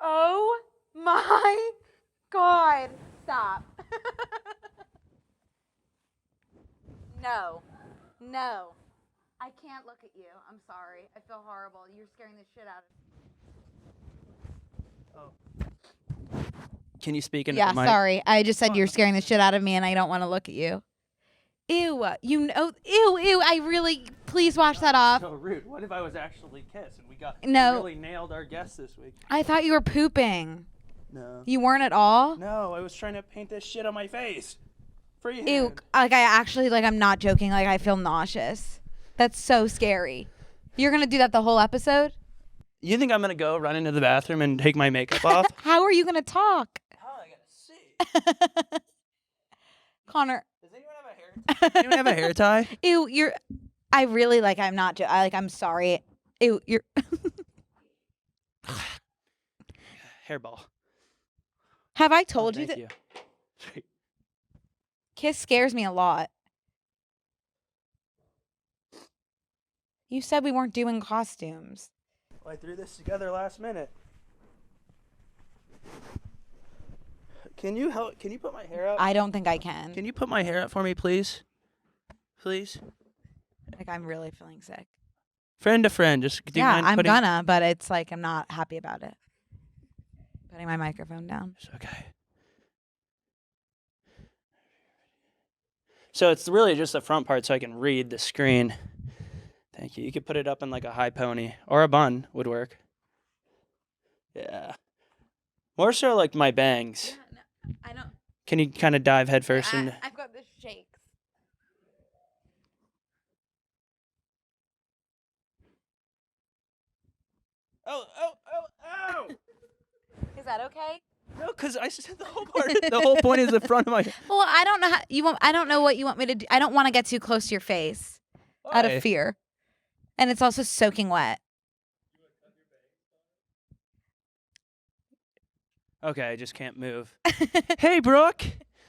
Oh my God. Stop. No. No. I can't look at you. I'm sorry. I feel horrible. You're scaring the shit out of me. Can you speak into Yeah, the mic? sorry. I just said you're scaring the shit out of me and I don't want to look at you. Ew. You know, ew. I really, please wash that off. So rude. What if I was actually kissed and we really nailed our guest this week? I thought you were pooping. No. You weren't at all? No, I was trying to paint this shit on my face. Freehand. Ew. Like, I actually, like, I'm not joking. Like, I feel nauseous. That's so scary. You're going to do that the whole episode? You think I'm going to go run into the bathroom and take my makeup off? How are you going to talk? How am I going to see? Connor. Does anyone have a hair tie? Does anyone have a hair tie? Ew, I really, like, I'm not, I'm sorry. Ew, you're. Hairball. Have I told you Thank that you. kiss scares me a lot? You said we weren't doing costumes. Well, I threw this together last minute. Can you put my hair up? I don't think I can. Can you put my hair up for me, please? Please? Like, I'm really feeling sick. Friend to friend, just do you mind I'm putting... gonna, but it's like I'm not happy about it. Putting my microphone down. It's okay. So it's really just the front part so I can read the screen. Thank you. You could put it up in like a high pony or a bun would work. Yeah. More so like my bangs. Yeah, no, I don't. Can you kind of dive head first? I've got the shakes. Oh! Is that okay? No, because I said the whole part. The whole point is the front of my... Well, I don't know how you want. I don't know what you want me to do. I don't want to get too close to your face out of fear, and it's also soaking wet. Okay, I just can't move. Hey, Brooke,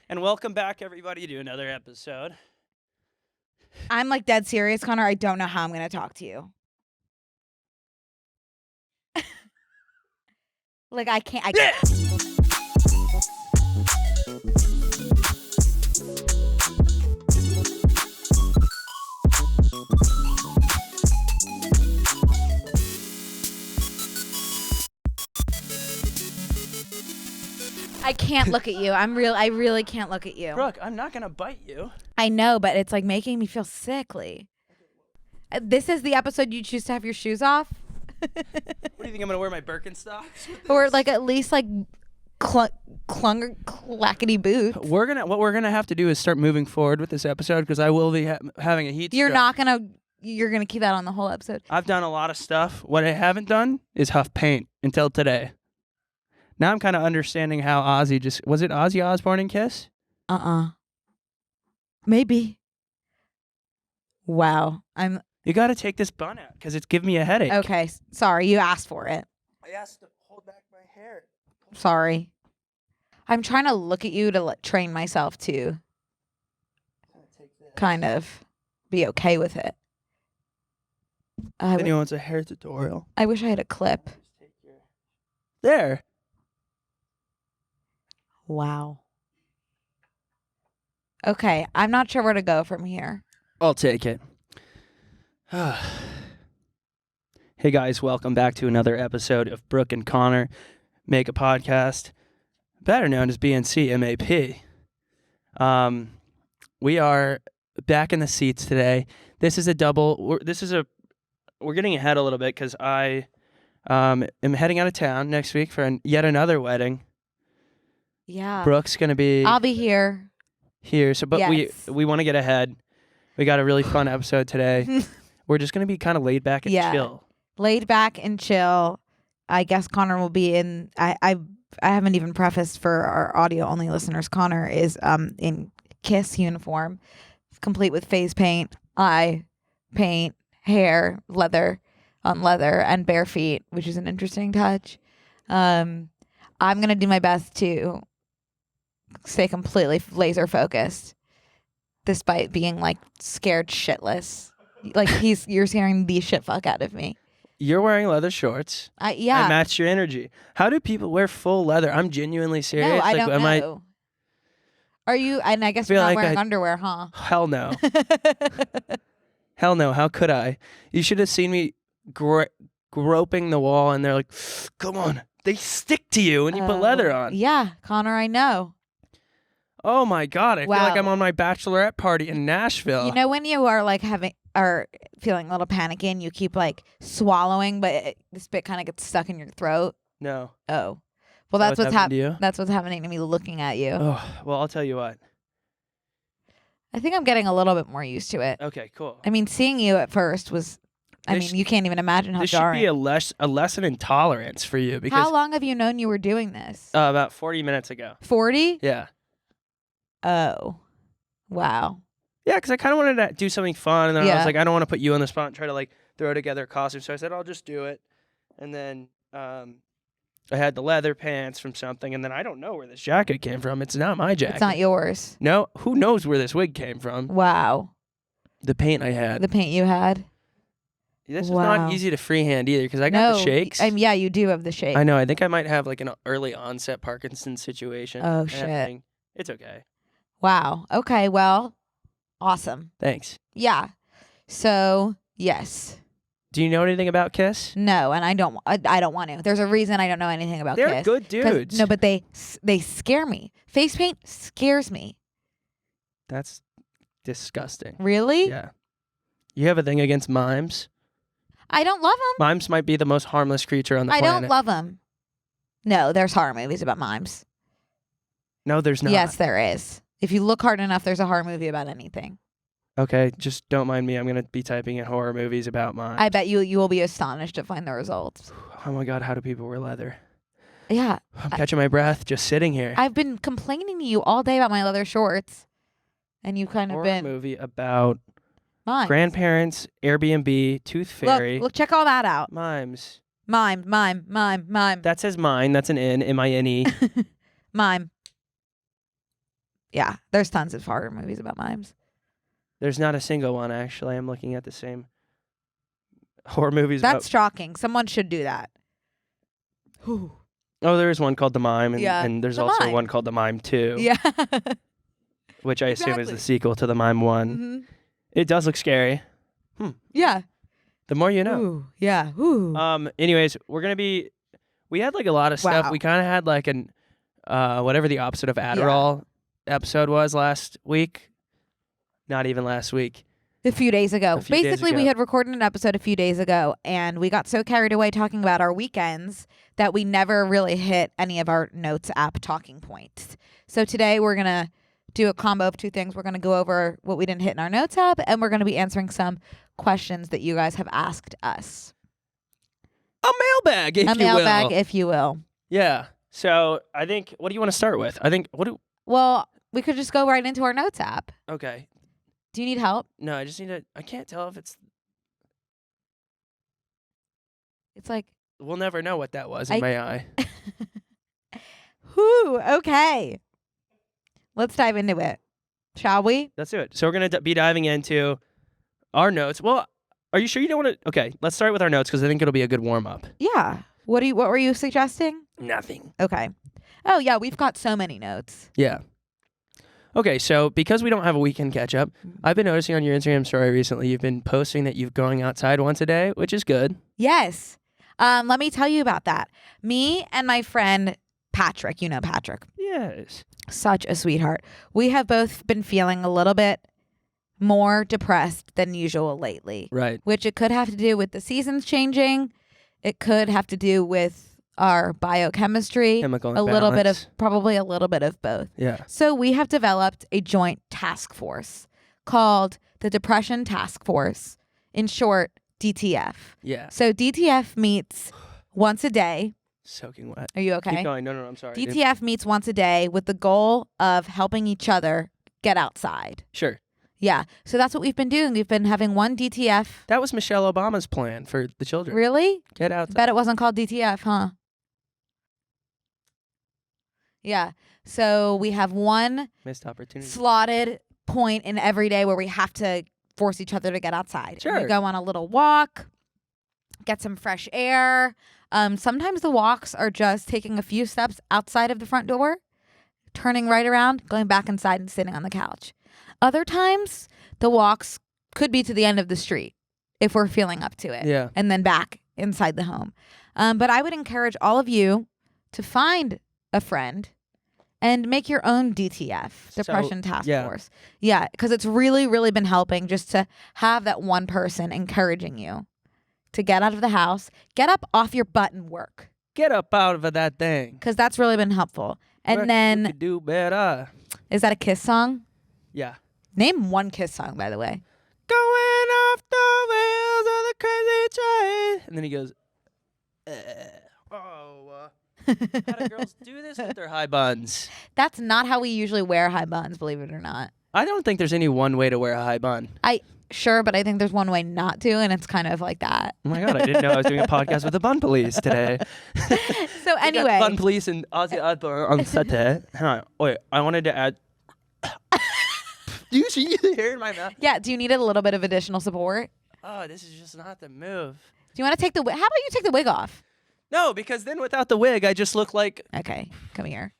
and welcome back, everybody, to another episode. I'm like dead serious, Connor. I don't know how I'm going to talk to you. Like I can't. I can't look at you. I really can't look at you. Brooke, I'm not going to bite you. I know, but it's like making me feel sickly. This is the episode you choose to have your shoes off? What do you think, I'm going to wear my Birkenstocks? Or like at least like clackety boots. What we're gonna have to do is start moving forward with this episode because I will be having a heat stroke. You're gonna keep that on the whole episode. I've done a lot of stuff. What I haven't done is huff paint until today. Now I'm kind of understanding how Ozzy was it Ozzy Osborne in Kiss? Maybe. Wow. You got to take this bun out because it's giving me a headache. Okay. Sorry, you asked for it. I asked to hold back my hair. Sorry. I'm trying to look at you to train myself to kind of be okay with it. Anyone wants a hair tutorial? I wish I had a clip. There. Wow. Okay, I'm not sure where to go from here. I'll take it. Hey guys, welcome back to another episode of Brooke and Connor Make a Podcast, better known as BNC MAP. We are back in the seats today. This is a double. We're getting ahead a little bit because I am heading out of town next week for yet another wedding. Yeah. Brooke's gonna be. I'll be here. So, but yes. we want to get ahead. We got a really fun episode today. We're just gonna be kind of laid back and chill. Laid back and chill. I guess Connor will be in. I haven't even prefaced for our audio only listeners. Connor is in Kiss uniform, complete with face paint, eye paint, hair, leather on leather, and bare feet, which is an interesting touch. I'm gonna do my best to stay completely laser focused, despite being like scared shitless. Like you're scaring the shit fuck out of me. You're wearing leather shorts. I Yeah. matched your energy. How do people wear full leather? I'm genuinely serious. No, I like, don't know. Are you? And I guess you're feel not like wearing underwear, huh? Hell no. Hell no. How could I? You should have seen me groping the wall, and they're like, come on. They stick to you when you put leather on. Yeah, Connor, I know. Oh my God. I feel like I'm on my bachelorette party in Nashville. You know when you are like feeling a little panicky and you keep like swallowing, but the spit kind of gets stuck in your throat? No. Oh. Well, that's what's happening to you? That's what's happening to me looking at you. Oh, well, I'll tell you what. I think I'm getting a little bit more used to it. Okay, cool. I mean, seeing you at first was, you can't even imagine how jarring. This should be a lesson in tolerance for you. Because how long have you known you were doing this? About 40 minutes ago. 40? Yeah. Oh. Wow. Yeah, because I kind of wanted to do something fun, and then I was Yeah. like, I don't want to put you on the spot and try to like throw together a costume. So I said, I'll just do it. And then I had the leather pants from something, and then I don't know where this jacket came from. It's not my jacket. It's not yours. No, who knows where this wig came from? Wow. The paint I had. The paint you had? This is not easy to freehand either, because I got the shakes. Yeah, you do have the shakes. I know. I think I might have like an early onset Parkinson's situation. Oh, shit. It's okay. Wow. Okay, well, awesome. Thanks. Yeah. So, yes. Do you know anything about Kiss? No, and I don't want to. There's a reason I don't know anything about They're Kiss. good dudes. No, but they scare me. Face paint scares me. That's disgusting. Really? Yeah. You have a thing against mimes? I don't love them. Mimes might be the most harmless creature on the planet. I don't love them. No, there's horror movies about mimes. No, there's not. Yes, there is. If you look hard enough, there's a horror movie about anything. Okay, just don't mind me. I'm going to be typing in horror movies about mimes. I bet you will be astonished to find the results. Oh my God, how do people wear leather? Yeah. I'm catching my breath just sitting here. I've been complaining to you all day about my leather shorts. And you kind of horror been... movie about mimes. Grandparents, Airbnb, Tooth Fairy. Look, check all that out. Mimes. Mime. That says mine. That's an N, M-I-N-E. Mime. Yeah, there's tons of horror movies about mimes. There's not a single one, actually. I'm looking at the same horror movies. That's shocking. Someone should do that. Oh, there is one called The Mime, and there's also one called The Mime 2. Yeah. Which I assume is the sequel to The Mime 1. Mm-hmm. It does look scary. Yeah. The more you know. Ooh. Yeah. Ooh. Anyways, we had like a lot of stuff. Wow. We kind of had like an whatever the opposite of Adderall episode was last week. Not even last week. A few days ago. Basically, we we had recorded an episode a few days ago, and we got so carried away talking about our weekends that we never really hit any of our Notes app talking points. So today we're going to do a combo of two things. We're going to go over what we didn't hit in our Notes app, and we're going to be answering some questions that you guys have asked us. A mailbag, if you will. Yeah. So I think, what do you want to start with? Well, we could just go right into our Notes app. Okay. Do you need help? No, I just need to, I can't tell if it's like. We'll never know what that was in my eye. Whew, okay. Let's dive into it. Shall we? Let's do it. So we're going to be diving into our notes. Well, are you sure you don't want to? Okay, let's start with our notes because I think it'll be a good warm-up. Yeah. What were you suggesting? Nothing. Okay. Oh, yeah, we've got so many notes. Yeah. Okay, so because we don't have a weekend catch-up, I've been noticing on your Instagram story recently you've been posting that you're going outside once a day, which is good. Yes. Let me tell you about that. Me and my friend Patrick, you know Patrick. Yes. Such a sweetheart. We have both been feeling a little bit more depressed than usual lately. Right. Which it could have to do with the seasons changing. It could have to do with our biochemistry, Chemical imbalance. Probably a little bit of both. Yeah. So we have developed a joint task force called the Depression Task Force, in short, DTF. Yeah. So DTF meets once a day. Soaking wet. Are you okay? Keep going. No, I'm sorry. DTF meets once a day with the goal of helping each other get outside. Sure. Yeah. So that's what we've been doing. We've been having one DTF. That was Michelle Obama's plan for the children. Really? Get outside. Bet it wasn't called DTF, huh? Yeah. So we have one missed opportunity slotted point in every day where we have to force each other to get outside. Sure. We go on a little walk. get some fresh air. Sometimes the walks are just taking a few steps outside of the front door, turning right around, going back inside and sitting on the couch. Other times, the walks could be to the end of the street if we're feeling up to it. Yeah. And then back inside the home. But I would encourage all of you to find a friend and make your own DTF, Depression Task Force. Yeah, because it's really, really been helping just to have that one person encouraging you to get out of the house, get up off your butt and work. Get up out of that thing. Because that's really been helpful. And You then, could do better. is that a Kiss song? Yeah. Name one Kiss song, by the way. Going off the wheels of the crazy train. And then he goes, how do girls do this with their high buns? That's not how we usually wear high buns, believe it or not. I don't think there's any one way to wear a high bun. Sure, but I think there's one way not to, and it's kind of like that. Oh my God, I didn't know I was doing a podcast with the Bun Police today. So anyway. Bun Police and Ozzy Osborne on set. Wait, I wanted to add. Do you see the hair in my mouth? Yeah, do you need a little bit of additional support? Oh, this is just not the move. Do you want to take the wig? How about you take the wig off? No, because then without the wig, I just look like... Okay, come here.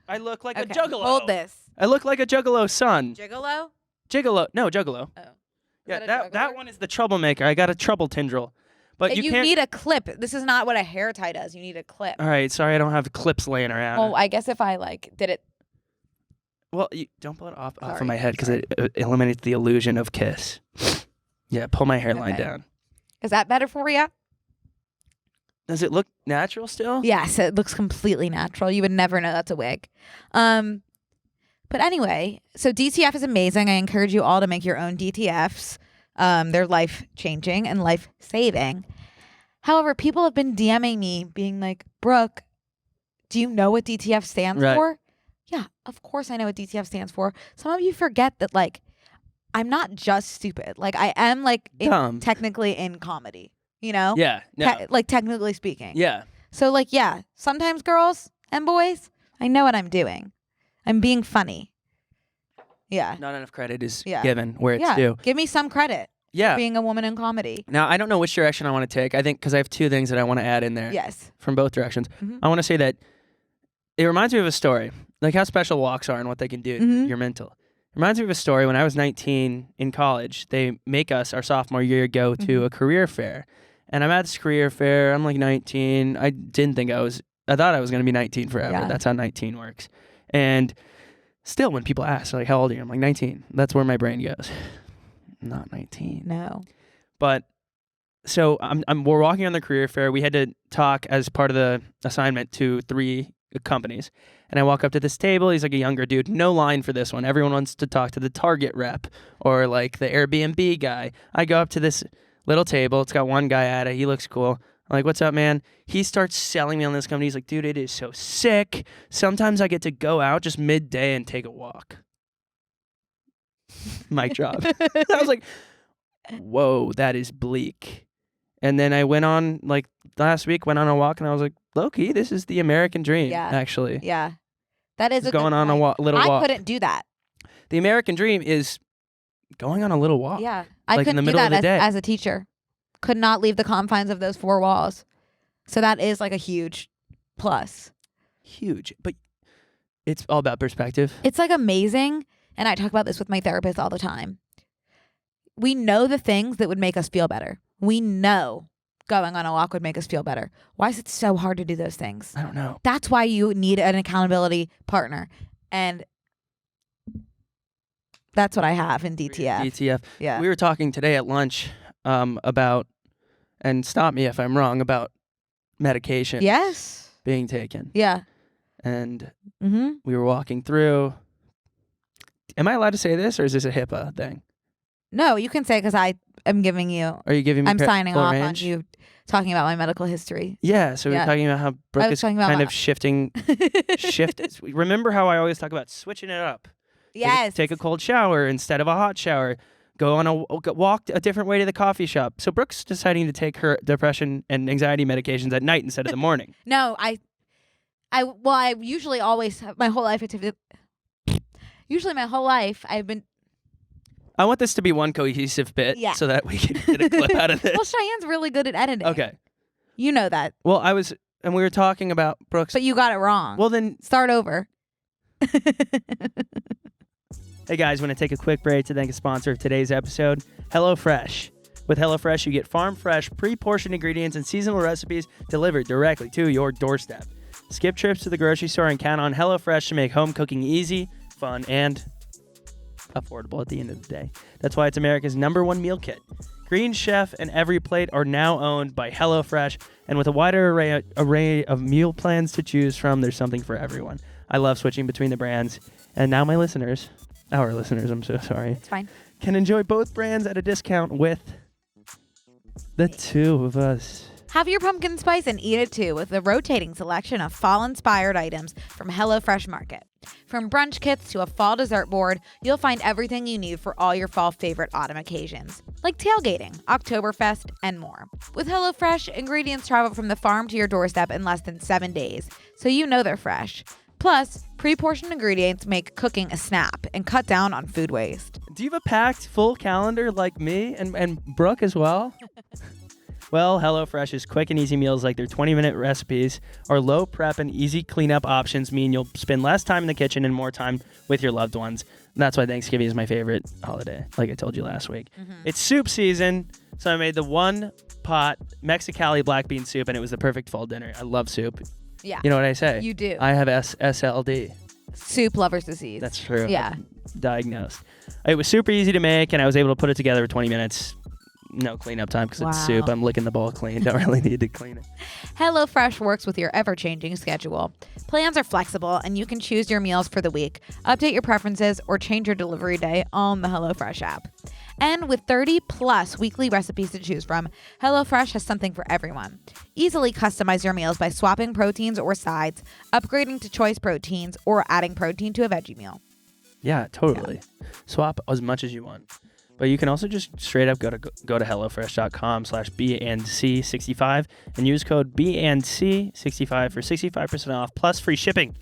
I look like Okay, a juggalo. hold this. I look like a juggalo son. Gigolo? Gigolo. No, juggalo. Oh. Yeah, that one is the troublemaker. I got a trouble tendril. But you can't... need a clip. This is not what a hair tie does. You need a clip. All right, sorry I don't have clips laying around. Oh, I guess if I did it. Well, you don't pull it off of my head because it eliminates the illusion of Kiss. Yeah, pull my hairline down. Is that better for you? Does it look natural still? Yes, it looks completely natural. You would never know that's a wig. But anyway, so DTF is amazing. I encourage you all to make your own DTFs. They're life-changing and life-saving. However, people have been DMing me being like, Brooke, do you know what DTF stands for? Yeah, of course I know what DTF stands for. Some of you forget that, I'm not just stupid. I am, technically in comedy, you know? Yeah. No. Technically speaking. Yeah. So, sometimes girls and boys, I know what I'm doing. I'm being funny. Yeah. Not enough credit is given where it's due. Give me some credit. Yeah. For being a woman in comedy. Now, I don't know which direction I want to take. I think because I have two things that I want to add in there. Yes. From both directions. Mm-hmm. I want to say that it reminds me of a story, like how special walks are and what they can do to your mental. It reminds me of a story when I was 19 in college. They make us, our sophomore year, go to a career fair. And I'm at this career fair. I'm 19. I thought I was going to be 19 forever. Yeah. That's how 19 works. And still, when people ask, how old are you? I'm 19. That's where my brain goes. I'm not 19. No. But so we're walking on the career fair. We had to talk as part of the assignment to 3 companies. And I walk up to this table. He's a younger dude. No line for this one. Everyone wants to talk to the Target rep or the Airbnb guy. I go up to this little table. It's got one guy at it. He looks cool. I'm like, what's up, man? He starts selling me on this company. He's like, dude, it is so sick. Sometimes I get to go out just midday and take a walk. Mic drop. I was like, whoa, that is bleak. And then I went on, last week, went on a walk, and I was like, low-key, this is the American dream, actually. Yeah. That is a going on a little walk. I couldn't do that. The American dream is going on a little walk. Yeah. I couldn't in the do middle that of the day. as a teacher. Could not leave the confines of those 4 walls. So that is a huge plus. Huge. But it's all about perspective. It's amazing. And I talk about this with my therapist all the time. We know the things that would make us feel better. We know going on a walk would make us feel better. Why is it so hard to do those things? I don't know. That's why you need an accountability partner. And that's what I have in DTF. DTF. Yeah. We were talking today at lunch about, and stop me if I'm wrong, about medication. Yes. Being taken. Yeah. And we were walking through. Am I allowed to say this, or is this a HIPAA thing? No, you can say because I am giving you. Are you giving me? I'm signing off range? on you talking about my medical history. Yeah, so we're talking about how Brooke is kind of shifting. Remember how I always talk about switching it up? Yes. Take a cold shower instead of a hot shower. Go on a walk a different way to the coffee shop. So Brooke's deciding to take her depression and anxiety medications at night instead of the morning. No, I usually always have my whole life. Usually my whole life I've been. I want this to be one cohesive bit Yeah. so that we can get a clip out of this. Well, Cheyenne's really good at editing. Okay. You know that. Well, and we were talking about Brooks. But you got it wrong. Well, then, start over. hey guys, want to take a quick break to thank a sponsor of today's episode, HelloFresh. With HelloFresh, you get farm-fresh, pre-portioned ingredients and seasonal recipes delivered directly to your doorstep. Skip trips to the grocery store and count on HelloFresh to make home cooking easy, fun, and affordable at the end of the day. That's why it's America's #1 meal kit. Green Chef and Every Plate are now owned by HelloFresh, and with a wider array of meal plans to choose from, there's something for everyone. I love switching between the brands, and now our listeners, I'm so sorry, It's fine. can enjoy both brands at a discount with the two of us. Have your pumpkin spice and eat it too with a rotating selection of fall-inspired items from HelloFresh Market. From brunch kits to a fall dessert board, you'll find everything you need for all your fall favorite autumn occasions, like tailgating, Oktoberfest, and more. With HelloFresh, ingredients travel from the farm to your doorstep in less than 7 days, so you know they're fresh. Plus, pre-portioned ingredients make cooking a snap and cut down on food waste. Do you have a packed full calendar like me and Brooke as well? Well, HelloFresh's quick and easy meals like their 20-minute recipes or low prep and easy cleanup options mean you'll spend less time in the kitchen and more time with your loved ones. That's why Thanksgiving is my favorite holiday, like I told you last week. Mm-hmm. It's soup season, so I made the one-pot Mexicali black bean soup, and it was the perfect fall dinner. I love soup. Yeah. You know what I say? You do. I have SLD. Soup lover's disease. That's true. Yeah. Diagnosed. It was super easy to make, and I was able to put it together in 20 minutes. No cleanup time because it's soup. I'm licking the bowl clean. Don't really need to clean it. HelloFresh works with your ever-changing schedule. Plans are flexible, and you can choose your meals for the week, update your preferences, or change your delivery day on the HelloFresh app. And with 30-plus weekly recipes to choose from, HelloFresh has something for everyone. Easily customize your meals by swapping proteins or sides, upgrading to choice proteins, or adding protein to a veggie meal. Yeah, totally. Yeah. Swap as much as you want. But you can also just straight up go to hellofresh.com/BandC65 and use code BandC65 for 65% off plus free shipping.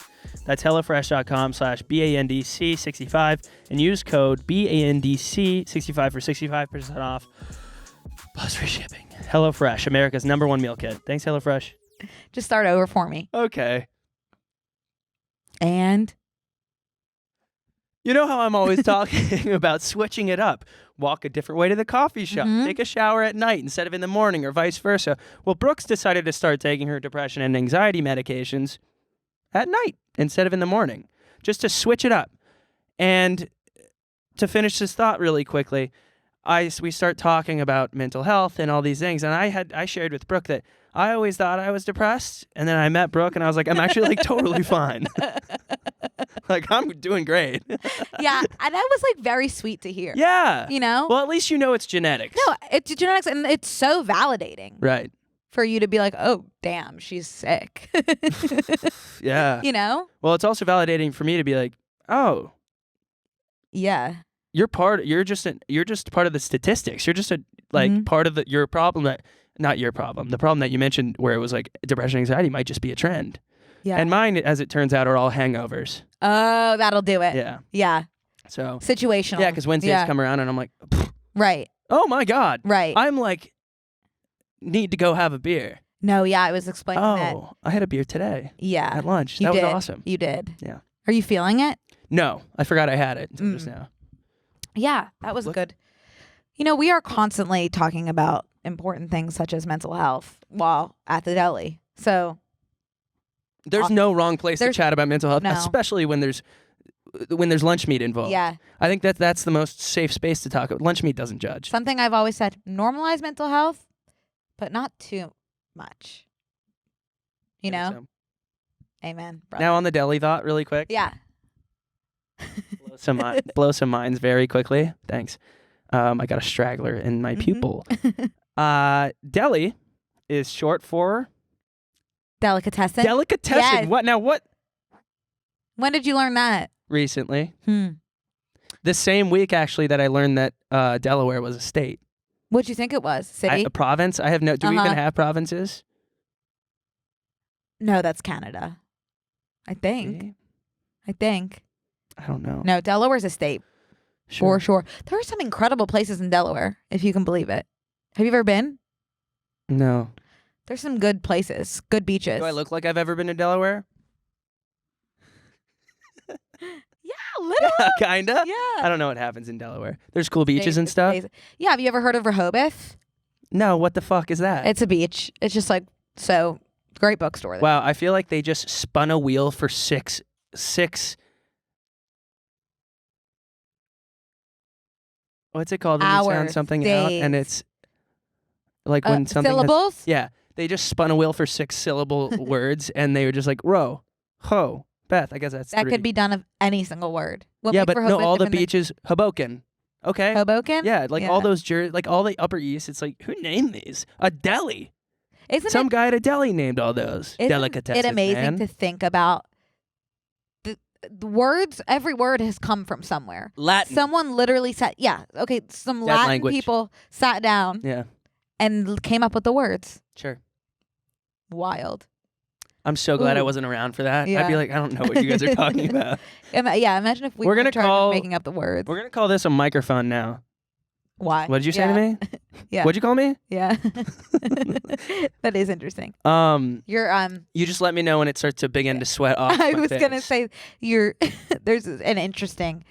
That's hellofresh.com/BandC65 and use code BandC65 for 65% off plus free shipping. HelloFresh, America's #1 meal kit. Thanks, HelloFresh. Just start over for me. Okay. And? You know how I'm always talking about switching it up. Walk a different way to the coffee shop. Mm-hmm. Take a shower at night instead of in the morning or vice versa. Well, Brooks decided to start taking her depression and anxiety medications at night instead of in the morning, just to switch it up. And to finish this thought really quickly, we start talking about mental health and all these things. And I shared with Brooke that I always thought I was depressed. And then I met Brooke and I was like, I'm actually like totally fine. Like, I'm doing great. Yeah, and that was like very sweet to hear. Yeah. You know? Well, at least you know it's genetics. No, it's genetics, and it's so validating. Right. For you to be like, oh, damn, she's sick. Yeah. You know? Well, it's also validating for me to be like, oh. Yeah. You're just part of the statistics. You're just part of your problem not your problem. The problem that you mentioned where it was like depression, anxiety might just be a trend. Yeah. And mine, as it turns out, are all hangovers. Oh, that'll do it. Yeah. Yeah. So. Situational. Yeah, because Wednesdays come around and I'm like. Pfft. Right. Oh my God. Right. I'm like, need to go have a beer. No, yeah, I was explaining that. Oh, I had a beer today. Yeah. At lunch. That was awesome. You did. Yeah. Are you feeling it? No, I forgot I had it until just now. Yeah, that was good. You know, we are constantly talking about important things such as mental health while at the deli. So there's no wrong place to chat about mental health, especially when there's lunch meat involved. Yeah. I think that's the most safe space to talk about. Lunch meat doesn't judge. Something I've always said, normalize mental health, but not too much. You know? So. Amen. Brother. Now on the deli thought really quick. Yeah. Blow some minds very quickly. Thanks. I got a straggler in my pupil. Deli is short for delicatessen. Delicatessen. Yes. What? When did you learn that? Recently. The same week, actually, that I learned that Delaware was a state. What'd you think it was? City? A province? I have no. Do we even have provinces? No, that's Canada. I think. Really? I think. I don't know. No, Delaware's a state. For sure. There are some incredible places in Delaware, if you can believe it. Have you ever been? No. There's some good places, good beaches. Do I look like I've ever been to Delaware? Yeah, little. Kinda. Yeah. I don't know what happens in Delaware. There's cool beaches and stuff. Yeah, have you ever heard of Rehoboth? No, what the fuck is that? It's a beach. It's just like, so, great bookstore there. Wow, I feel like they just spun a wheel for six. What's it called when you sound Hours, something out? days. And it's like when something syllables? yeah, they just spun a wheel for 6 syllable words, and they were just like row, ho, Beth. I guess that's That 3. could be done of any single word. We'll yeah, make but no, Rehoboth all the different than- beaches, Hoboken. Okay. Hoboken? Yeah, like all those like all the Upper East. It's like, who named these? A deli. Isn't Some it, guy at a deli named all those. isn't Delicatessen, it amazing man. to think about the words? Every word has come from somewhere. Latin. Someone literally sat, some Dead Latin language. people sat down Yeah, and came up with the words. sure. Wild. I'm so glad I Ooh. wasn't around for that. I'd Yeah. be like, I don't know what you guys are talking about. Imagine if we We're were gonna in charge call- of making up the words. We're gonna call this a microphone now. Why? What did you say to me? Yeah. What'd you call me? Yeah. That is interesting. You just let me know when it starts to begin to sweat off. I my was gonna face. say there's an interesting.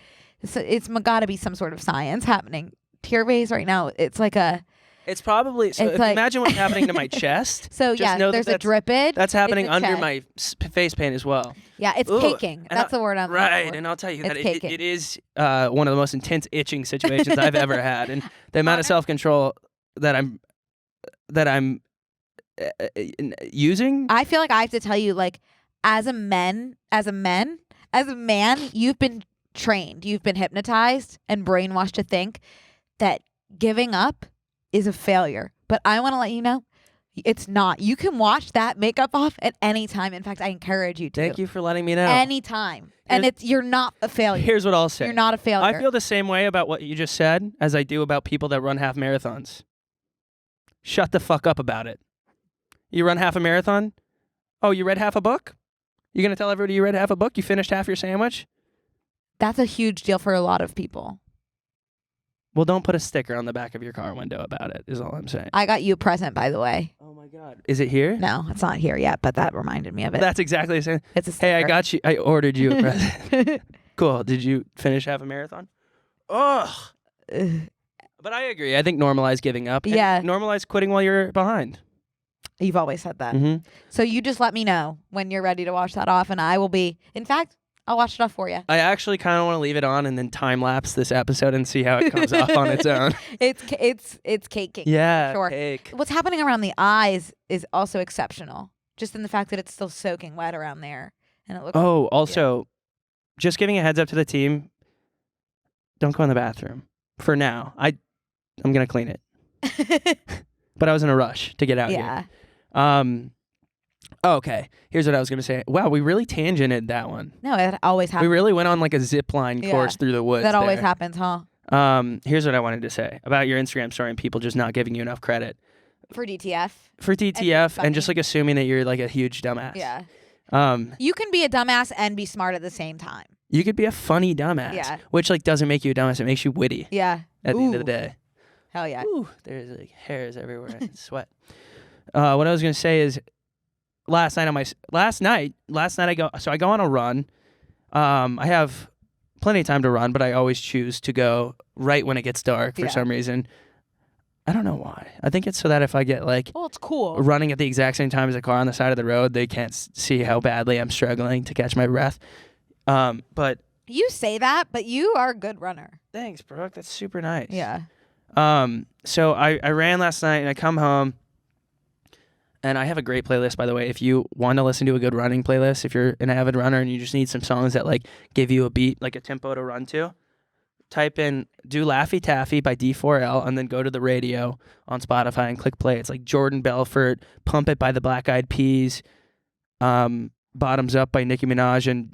So it's got to be some sort of science happening. Tear rays right now. It's like a. It's probably so. It's If like- imagine what's happening to my chest. So Just yeah, know that there's a that's- drippage. That's happening the under chest. my face paint as well. Yeah, it's Ugh. caking. And That's the word I'm looking Right, for. and I'll tell you It's that caking. it is one of the most intense itching situations I've ever had, and the amount of Connor? self-control that I'm using. I feel like I have to tell you, like, as a man, you've been trained, you've been hypnotized and brainwashed to think that giving up is a failure. But I want to let you know, it's not. You can wash that makeup off at any time. In fact, I encourage you to. Thank you for letting me know. Anytime. And you're not a failure. Here's what I'll say. You're not a failure. I feel the same way about what you just said as I do about people that run half marathons. Shut the fuck up about it. You run half a marathon? Oh, you read half a book? You gonna tell everybody you read half a book? You finished half your sandwich? That's a huge deal for a lot of people. Well, don't put a sticker on the back of your car window about it, is all I'm saying. I got you a present, by the way. Oh my God. Is it here? No, it's not here yet, but that reminded me of it. That's exactly the same. It's a Hey, I sticker. got you. I ordered you a present. Cool. Did you finish half a marathon? Ugh. But I agree. I think normalize giving up. And Yeah. normalize quitting while you're behind. You've always said that. Mm-hmm. So you just let me know when you're ready to wash that off, and I will be. In fact, I'll wash it off for you. I actually kind of want to leave it on and then time lapse this episode and see how it comes off on its own. It's caking. Yeah, Sure. cake. What's happening around the eyes is also exceptional. Just in the fact that it's still soaking wet around there, and it looks. Oh, also, just giving a heads up to the team. Don't go in the bathroom for now. I'm gonna clean it, but I was in a rush to get out yeah. here. Okay. Here's what I was gonna say. Wow, we really tangented that one. No, it always We happens. really went on like a zip line Yeah. course through the woods. That always there. happens, huh? Here's what I wanted to say about your Instagram story and people just not giving you enough credit For DTF. for DTF funny. and just like assuming that you're like a huge dumbass. Yeah. Um, You can be a dumbass and be smart at the same time. you could be a funny dumbass. Yeah. Which like doesn't make you a dumbass. It makes you witty Yeah. at the end of the Ooh. day. Hell yeah. Ooh, there's like hairs everywhere and sweat. What I was gonna say is, last night I go on a run. I have plenty of time to run, but I always choose to go right when it gets dark for Yeah. some reason. I don't know why. I think it's so that if I get like Well, it's cool. running at the exact same time as a car on the side of the road, they can't see how badly I'm struggling to catch my breath. But You say that, but you are a good runner. thanks, Brooke. That's super nice. Yeah. So I ran last night and I come home and I have a great playlist, by the way. If you want to listen to a good running playlist, if you're an avid runner and you just need some songs that like give you a beat, like a tempo to run to, type in Do Laffy Taffy by D4L and then go to the radio on Spotify and click play. It's like Jordan Belfort, Pump It by the Black Eyed Peas, Bottoms Up by Nicki Minaj and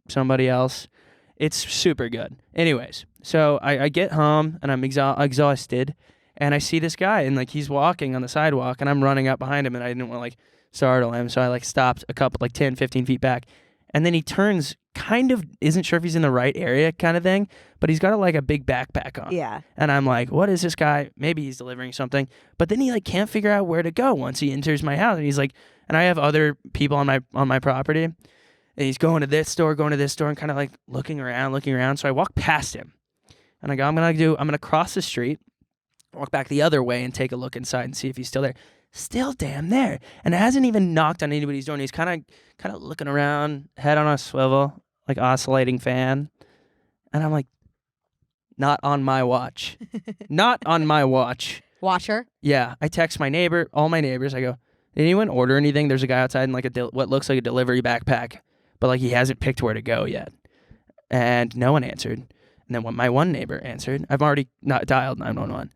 somebody else. It's super good. Anyways, so I get home and I'm exhausted and I see this guy and like he's walking on the sidewalk and I'm running up behind him and I didn't want to like startle him. So I like stopped a couple, like 10, 15 feet back. And then he turns kind of isn't sure if he's in the right area kind of thing, but he's got a big backpack on. Yeah. And I'm like, what is this guy? Maybe he's delivering something. But then he can't figure out where to go once he enters my house. And he's like, and I have other people on my property. And he's going to this store, and kind of looking around. So I walk past him. And I go, I'm gonna cross the street, walk back the other way and take a look inside and see if he's still there. Still damn there. And it hasn't even knocked on anybody's door. And he's kind of looking around, head on a swivel, oscillating fan. And I'm like, not on my watch. Not on my watch. Watcher? Yeah. I text all my neighbors. I go, did anyone order anything? There's a guy outside in what looks like a delivery backpack, but he hasn't picked where to go yet. And no one answered. And then my one neighbor answered. I've already not dialed 911.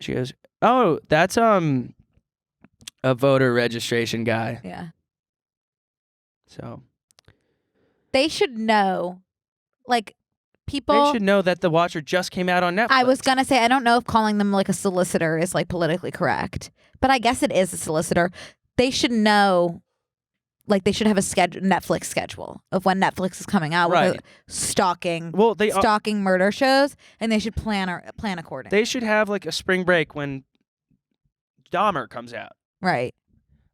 She goes, oh, that's a voter registration guy. Yeah. So they should know, people. They should know that The Watcher just came out on Netflix. I was gonna say, I don't know if calling them a solicitor is politically correct, but I guess it is a solicitor. They should know, they should have a Netflix schedule of when Netflix is coming out with stalking murder shows, and they should plan accordingly. They should have a spring break when Dahmer comes out. Right.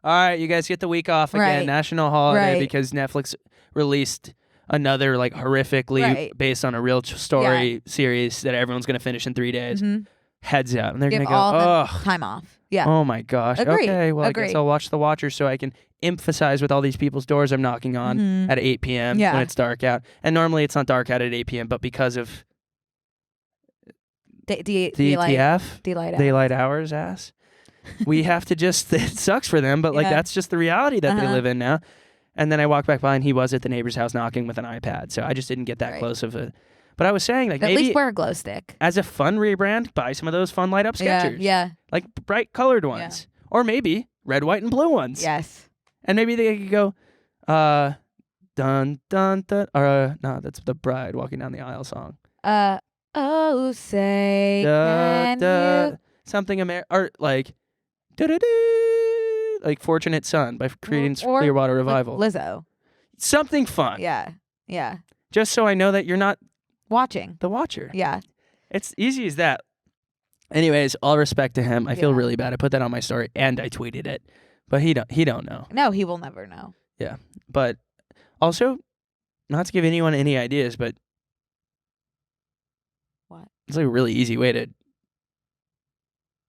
All right, you guys get the week off again, national holiday, because Netflix released another horrifically based on a real story series that everyone's going to finish in 3 days. Mm-hmm. Heads out. And they're going to go, oh, time off. Yeah. Oh my gosh. Agreed. Okay, well, Agreed. I guess I'll watch The Watcher so I can emphasize with all these people's doors I'm knocking on at 8 p.m. when it's dark out. And normally it's not dark out at 8 p.m., but because of DTF, daylight hours, ass. We have to just, it sucks for them, but that's just the reality that they live in now. And then I walked back by and he was at the neighbor's house knocking with an iPad. So I just didn't get that close of a, but I was saying at maybe least wear a glow stick. As a fun rebrand, buy some of those fun light up Skechers. Yeah. Bright colored ones. Or maybe red, white, and blue ones. Yes. And maybe they could go, dun, dun, dun, or no, that's the bride walking down the aisle song. Oh, say, can you? Something or Fortunate Son by Creedence Clearwater Revival. Lizzo. Something fun. Yeah. Yeah. Just so I know that you're not watching The Watcher. Yeah. It's easy as that. Anyways, all respect to him. I feel really bad. I put that on my story and I tweeted it. But he don't know. No, he will never know. Yeah. But also, not to give anyone any ideas, but what? It's a really easy way to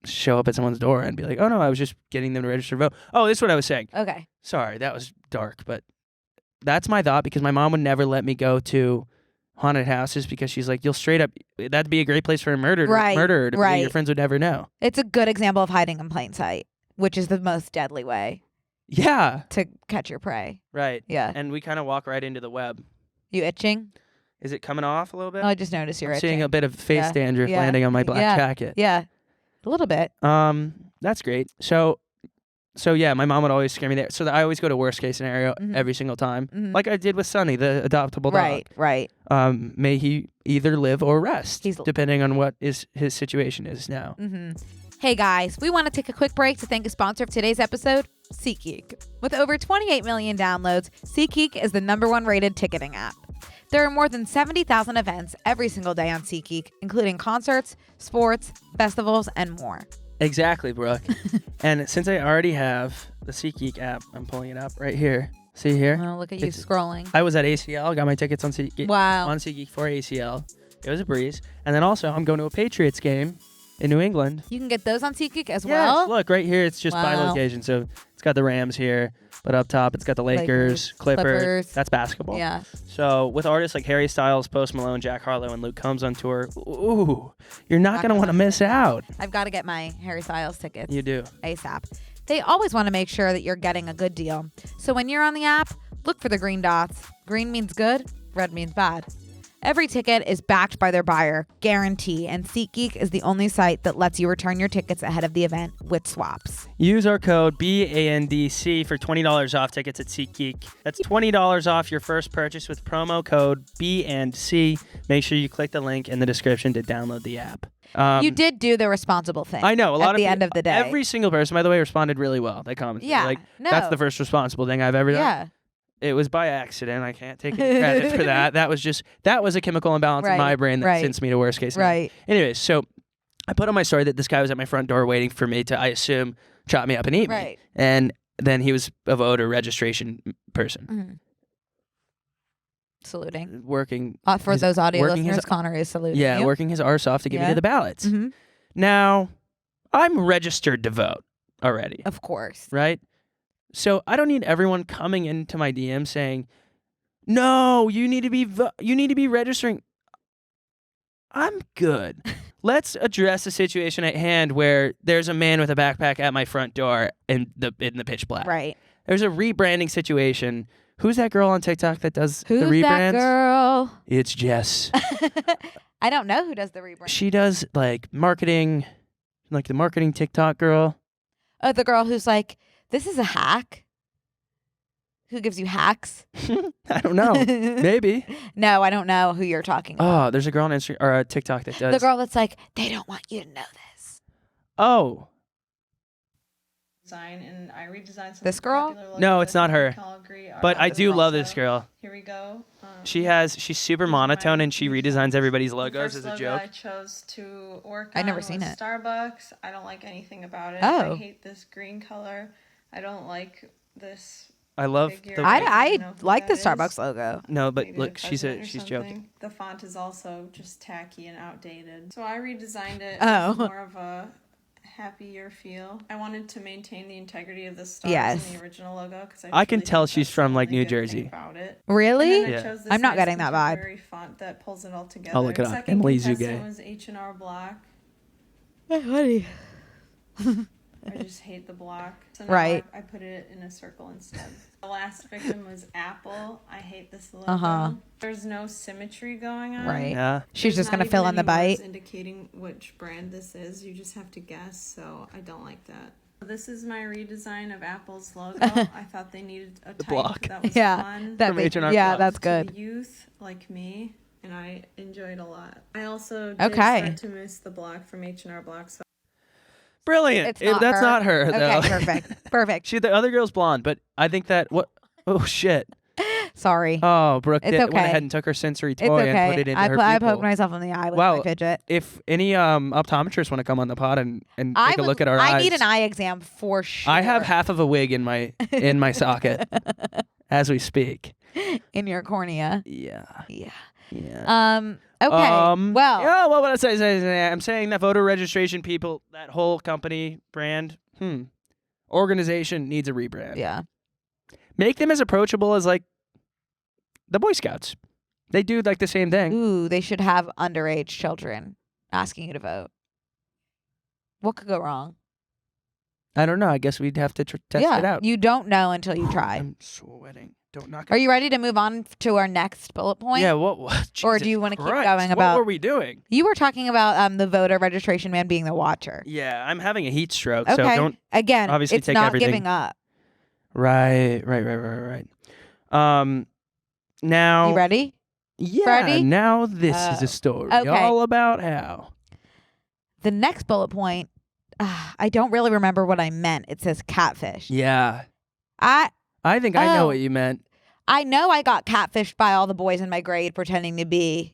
show up at someone's door and be like, oh no, I was just getting them to register to vote. Oh, this is what I was saying. Okay. Sorry, that was dark, but that's my thought because my mom would never let me go to haunted houses because she's like, you'll straight up, that'd be a great place for a murderer to be. Your friends would never know. It's a good example of hiding in plain sight, which is the most deadly way. Yeah. To catch your prey. Right. Yeah. And we kind of walk right into the web. You itching? Is it coming off a little bit? Oh, I just noticed you're itching. Seeing a bit of face dandruff landing on my black jacket. Yeah. A little bit. That's great. So yeah, my mom would always scare me there. So I always go to worst case scenario every single time, like I did with Sonny, the adoptable dog. Right. May he either live or rest, depending on what his situation is now. Hey guys, we want to take a quick break to thank a sponsor of today's episode, SeatGeek. With over 28 million downloads, SeatGeek is the #1 rated ticketing app. There are more than 70,000 events every single day on SeatGeek, including concerts, sports, festivals, and more. Exactly, Brooke. And since I already have the SeatGeek app, I'm pulling it up right here. See here? Oh, look at you scrolling. I was at ACL, got my tickets on SeatGeek. Wow. On SeatGeek for ACL. It was a breeze. And then also, I'm going to a Patriots game in New England. You can get those on SeatGeek as well? Yes, look, right here, it's just by location. So it's got the Rams here, but up top, it's got the Lakers, Clippers. That's basketball. Yeah. So with artists like Harry Styles, Post Malone, Jack Harlow, and Luke Combs on tour, ooh, you're not going to want to miss out. I've got to get my Harry Styles tickets. You do. ASAP. They always want to make sure that you're getting a good deal. So when you're on the app, look for the green dots. Green means good, red means bad. Every ticket is backed by their buyer, guarantee, and SeatGeek is the only site that lets you return your tickets ahead of the event with swaps. Use our code BANDC for $20 off tickets at SeatGeek. That's $20 off your first purchase with promo code BANDC. Make sure you click the link in the description to download the app. You did do the responsible thing. I know. At the end of the day. Every single person, by the way, responded really well. They commented. Yeah. Like, that's the first responsible thing I've ever done. Yeah. It was by accident. I can't take any credit for that. That was a chemical imbalance in my brain that sends me to worst case scenario. Right. Anyways, so I put on my story that this guy was at my front door waiting for me to, I assume, chop me up and eat me. And then he was a voter registration person. Mm-hmm. Saluting. Working. For those audio listeners, Connor is saluting you. Working his arse off to get me to the ballots. Mm-hmm. Now, I'm registered to vote already. Of course. Right? So I don't need everyone coming into my DM saying, "No, you need to be registering." I'm good. Let's address the situation at hand where there's a man with a backpack at my front door in the pitch black. Right. There's a rebranding situation. Who's that girl on TikTok that does the rebrands? Who's that girl? It's Jess. I don't know who does the rebrand. She does like marketing, like the marketing TikTok girl. Oh, the girl who's like, this is a hack? Who gives you hacks? I don't know. Maybe. No, I don't know who you're talking about. Oh, there's a girl on Instagram or TikTok that does. The girl that's like, they don't want you to know this. Oh. And I redesigned some this girl? No, it's not her. But I do love this girl. Here we go. She's super monotone and she redesigns everybody's logos as a joke. I chose to work I've on never seen was it. Starbucks. I don't like anything about it. Oh. I hate this green color. I don't like this. I love figure. the I like the that Starbucks is. logo. No, but Maybe look, the she's president or joking. something. The font is also just tacky and outdated. So I redesigned it Oh. with more of a happier feel. I wanted to maintain the integrity of the stars Yes. in the original logo because I can tell she's from like New Jersey. About it. Really? And then I Yeah. chose this I'm not nice getting that vibe. contemporary font that pulls it all together. I'll look it up. Second Emily contestant Zuge. was H&R Block. Honey. I just hate the block. So now Right. I put it in a circle instead. The last victim was Apple. I hate this logo. Uh-huh. There's no symmetry going on. Right. Yeah. She's There's just going to not fill even in the any words bite. indicating which brand this is. You just have to guess, so I don't like that. This is my redesign of Apple's logo. I thought they needed a type block. that was Yeah. fun. That From they- H&R yeah, Block. that's To good. the youth like me, and I enjoyed a lot. I also did Okay. start to miss the block from H&R Block, so Brilliant. It's not That's her. not her, though. Okay, perfect. Perfect. The other girl's blonde, but I think that Oh shit. Sorry. Oh, Brooke It's went okay. ahead and took her sensory It's toy okay. and put it into her I pupil. poked myself in the eye with Wow. my fidget. If any optometrists want to come on the pod and take a look at our eyes. I need an eye exam for sure. I have half of a wig in my socket as we speak. in your cornea. Yeah. Yeah. Yeah. Okay. Well. Yeah, what would I say? I'm saying that voter registration people, that whole company, brand, organization needs a rebrand. Yeah. Make them as approachable as like the Boy Scouts. They do like the same thing. Ooh, they should have underage children asking you to vote. What could go wrong? I don't know. I guess we'd have to test it out. You don't know until you try. I'm sweating. Don't knock. Are you ready to move on to our next bullet point? Yeah. What? Or Jesus do you want to keep Christ, going about? What were we doing? You were talking about the voter registration man being the watcher. Yeah, I'm having a heat stroke, Okay. so don't. Again, obviously it's take not everything. giving up. Right. Now. You ready? Yeah. Ready? Now this is a story okay. all about how. The next bullet point, I don't really remember what I meant. It says catfish. Yeah. I think I know what you meant. I know I got catfished by all the boys in my grade pretending to be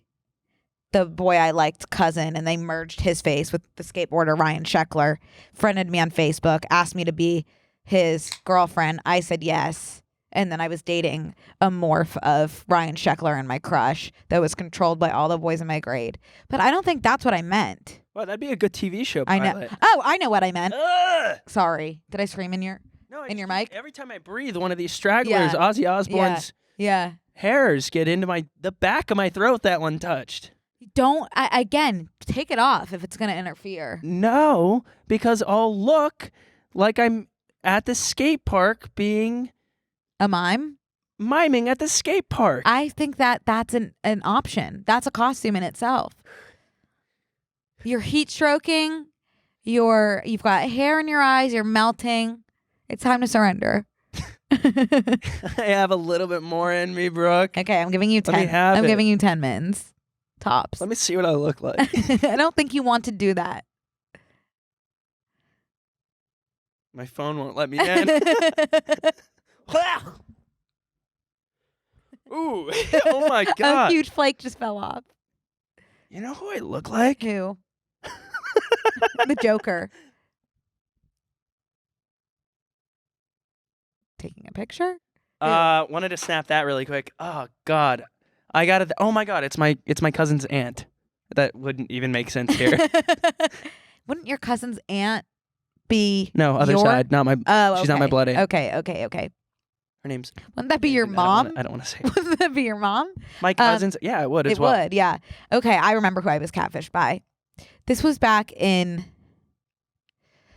the boy I liked cousin, and they merged his face with the skateboarder Ryan Sheckler, friended me on Facebook, asked me to be his girlfriend. I said yes. And then I was dating a morph of Ryan Sheckler and my crush that was controlled by all the boys in my grade. But I don't think that's what I meant. Well, that'd be a good TV show I pilot. know. Oh, I know what I meant. Ugh! Sorry. Did I scream in your No, your mic? Every time I breathe, one of these stragglers, Yeah. Ozzy Osborne's Yeah. hairs get into the back of my throat. That one touched. Don't, again, take it off if it's going to interfere. No, because I'll look like I'm at the skate park being A mime? miming at the skate park. I think that's an option. That's a costume in itself. You're heat stroking. You've got hair in your eyes. You're melting. It's time to surrender. I have a little bit more in me, Brooke. Okay, I'm giving you Let me 10. have I'm it. giving you 10 mins. Tops. Let me see what I look like. I don't think you want to do that. My phone won't let me in. Ooh. Oh my A God. huge flake just fell off. You know who I look like? Who? The Joker. Taking a picture? Wanted to snap that really quick. Oh God. I got it. Oh my God. It's my cousin's aunt. That wouldn't even make sense here. Wouldn't your cousin's aunt be No, other side. Not my. Oh, She's not my blood aunt. Okay. Her name's. Wouldn't that be your mom? I don't want to say. Wouldn't that be your mom? My cousin's. Yeah, it would as well. It would, yeah. Okay, I remember who I was catfished by. This was back in.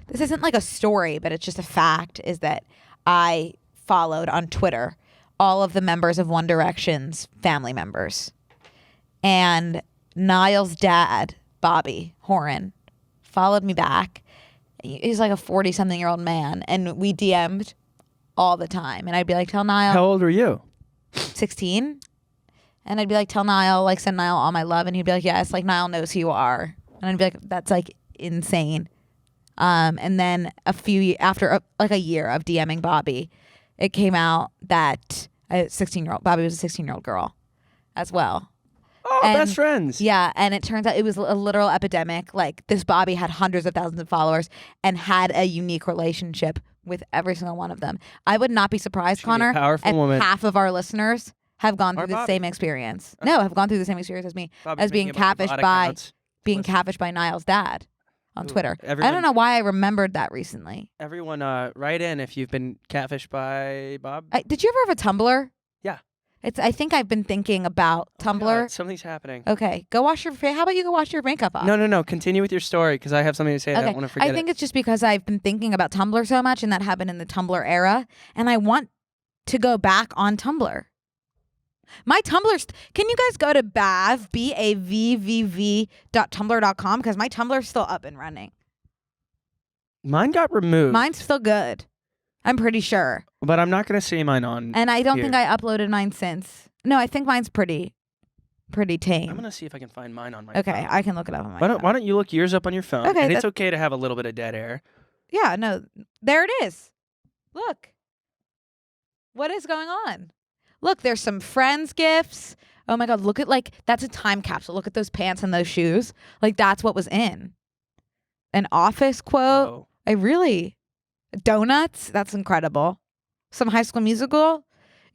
This isn't like a story, but it's just a fact. Is that I followed on Twitter all of the members of One Direction's family members, and Niall's dad, Bobby Horan, followed me back. He's like a 40-something-year-old man, and we DM'd all the time. And I'd be like, tell Niall. How old were you? 16. And I'd be like, tell Niall, like, send Niall all my love. And he'd be like, yes, like, Niall knows who you are. And I'd be like, that's like insane. And then after a year of DMing Bobby, it came out that Bobby was a 16-year-old girl as well. Oh, best friends. Yeah, and it turns out it was a literal epidemic. Like, this Bobby had hundreds of thousands of followers and had a unique relationship with every single one of them. I would not be surprised, Connor, powerful if woman. half of our listeners have gone through the same experience. No, have gone through the same experience as me, as being catfished by Niall's dad on Twitter. I don't know why I remembered that recently. Everyone, write in if you've been catfished by Bob. Did you ever have a Tumblr? Yeah. I think I've been thinking about Tumblr. God, something's happening. Okay, go wash your face. How about you go wash your makeup off? No. Continue with your story because I have something to say. Okay. I don't want to forget I think it's just because I've been thinking about Tumblr so much, and that happened in the Tumblr era, and I want to go back on Tumblr. My Tumblr's. Can you guys go to bavvv.tumblr.com because my Tumblr's still up and running. Mine got removed. Mine's still good. I'm pretty sure. But I'm not going to say mine on. And I don't here. think I uploaded mine since. No, I think mine's pretty tame. I'm going to see if I can find mine on my Okay, phone. I can look it up on my phone. Why don't you look yours up on your phone? Okay, and it's okay to have a little bit of dead air. Yeah, no. There it is. Look. What is going on? Look, there's some Friends gifts. Oh my God, look at that's a time capsule. Look at those pants and those shoes. Like, that's what was in. An Office quote. Oh. Donuts. That's incredible. Some High School Musical.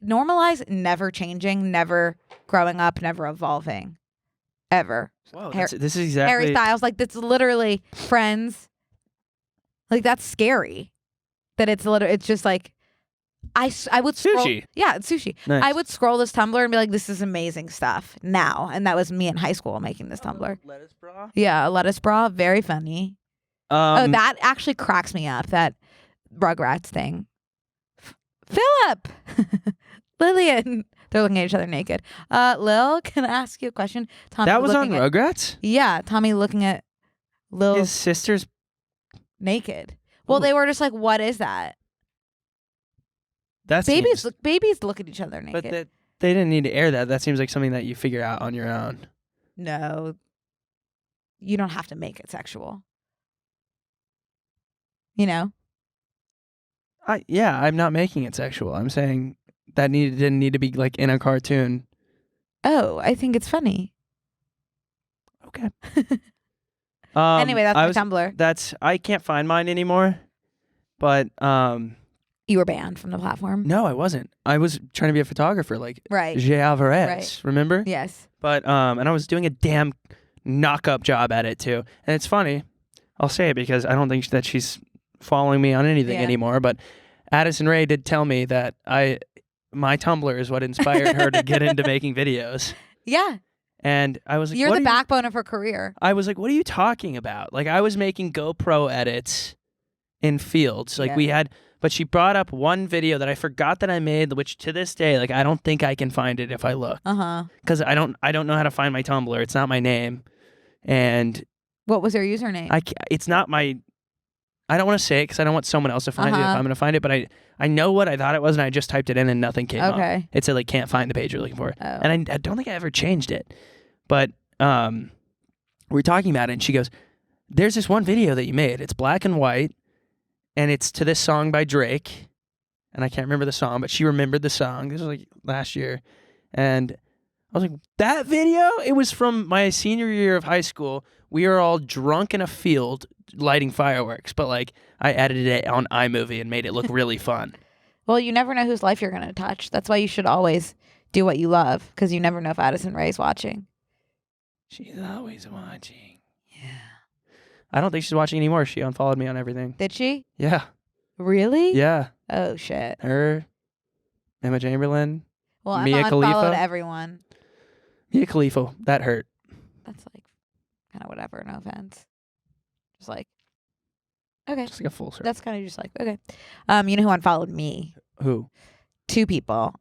Normalize never changing, never growing up, never evolving. Ever. Whoa, this is exactly. Harry Styles. Like, that's literally Friends. Like, that's scary. That it's just like, I would scroll. Sushi. Yeah, it's sushi. Nice. I would scroll this Tumblr and be like, this is amazing stuff now. And that was me in high school making this Tumblr. Lettuce bra? Yeah, a lettuce bra. Very funny. That actually cracks me up, that Rugrats thing. Philip! Lillian. They're looking at each other naked. Lil, can I ask you a question? Tommy that was on looking at- Rugrats? Yeah, Tommy looking at Lil His sister's naked. Well, Ooh. they were just like, what is that? That Babies look at each other naked. But they didn't need to air that. That seems like something that you figure out on your own. No. You don't have to make it sexual. You know? I'm not making it sexual. I'm saying that didn't need to be like in a cartoon. Oh, I think it's funny. Okay. Anyway, that's my Tumblr. I can't find mine anymore. But You were banned from the platform. no, I wasn't. I was trying to be a photographer, like Right. J. Alvarez. Right. Remember? Yes. But and I was doing a damn knock-up job at it too. And it's funny. I'll say it because I don't think that she's following me on anything anymore. But Addison Rae did tell me that my Tumblr is what inspired her to get into making videos. Yeah. And I was like, You're the backbone of her career. I was like, what are you talking about? Like, I was making GoPro edits in Fields. Like, but she brought up one video that I forgot that I made, which to this day, like, I don't think I can find it if I look. Uh-huh. Because I don't know how to find my Tumblr. It's not my name. And What was her username? it's not my, I don't want to say it because I don't want someone else to find it if I'm going to find it, but I know what I thought it was and I just typed it in and nothing came up. It said, like, can't find the page you're looking for. Oh. And I don't think I ever changed it. But we're talking about it and she goes, there's this one video that you made. It's black and white and it's to this song by Drake. And I can't remember the song, but she remembered the song. This was like last year. And I was like, that video? It was from my senior year of high school. We were all drunk in a field lighting fireworks, but like I edited it on iMovie and made it look really fun. Well, you never know whose life you're going to touch. That's why you should always do what you love, because you never know if Addison Rae's watching. She's always watching. Yeah. I don't think she's watching anymore. She unfollowed me on everything. Did she? Yeah. Really? Yeah. Oh, shit. Her, Emma Chamberlain, Well, Mia Emma unfollowed Khalifa. everyone. Mia Khalifa. That hurt. That's like kind of whatever. No offense. Just like, okay. Just like a full circle. That's kind of just like, okay. You know who unfollowed me? Who? 2 people.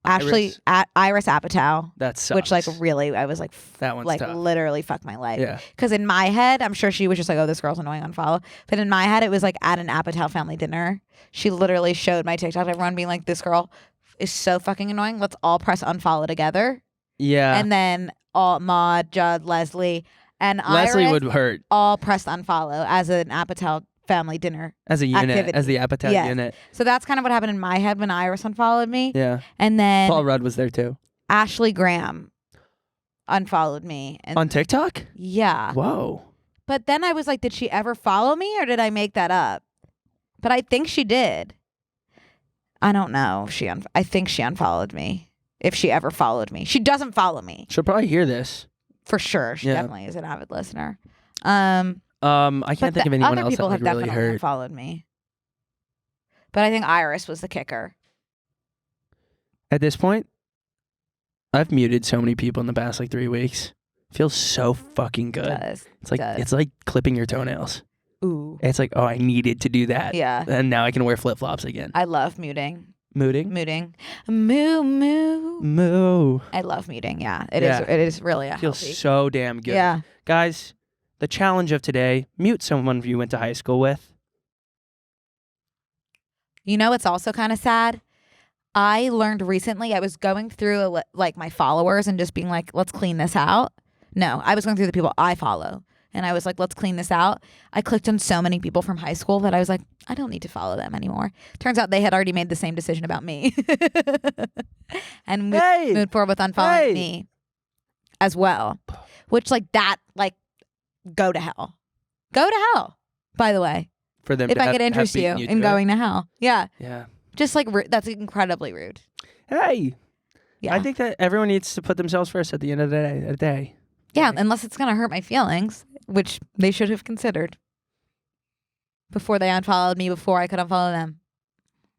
Ashley, Iris Apatow. That sucks. Which like really, I was like, that one's like tough. literally fucked my life. Yeah. Because in my head, I'm sure she was just like, oh, this girl's annoying, unfollow. But in my head, it was like at an Apatow family dinner. She literally showed my TikTok to everyone being like, this girl is so fucking annoying. Let's all press unfollow together. Yeah. And then all Maud, Judd, Leslie, and Leslie Iris would hurt all pressed unfollow as an Apatow family dinner. as a unit, activity. as the Apatow Yes. unit. So that's kind of what happened in my head when Iris unfollowed me. Yeah. And then Paul Rudd was there too. Ashley Graham unfollowed me. And On TikTok? yeah. Whoa. But then I was like, did she ever follow me or did I make that up? But I think she did. I don't know. I think she unfollowed me. If she ever followed me. She doesn't follow me. She'll probably hear this. For sure. She Yeah. definitely is an avid listener. I can't think of anyone other else that people like have really definitely hurt. followed me. But I think Iris was the kicker. At this point, I've muted so many people in the past like 3 weeks. Feels so fucking good. Does. It's like clipping your toenails. Ooh. It's like, oh, I needed to do that. Yeah. And now I can wear flip-flops again. I love muting. Muting? Moo moo. Moo. I love muting. Yeah. Yeah. It is really a Feels healthy. so damn good. Yeah. Guys, the challenge of today, mute someone you went to high school with. You know, it's also kind of sad. I learned recently, I was going through like my followers and just being like, let's clean this out. No, I was going through the people I follow. And I was like, let's clean this out. I clicked on so many people from high school that I was like, I don't need to follow them anymore. Turns out they had already made the same decision about me. And moved forward with unfollowing me as well. Which like that, like, go to hell. Go to hell, by the way. For them If to I have, could interest you have beaten in to it. going to hell. Yeah. Yeah. Just like, that's incredibly rude. Hey. Yeah. I think that everyone needs to put themselves first at the end of the day. Yeah, unless it's going to hurt my feelings, which they should have considered before they unfollowed me, before I could unfollow them.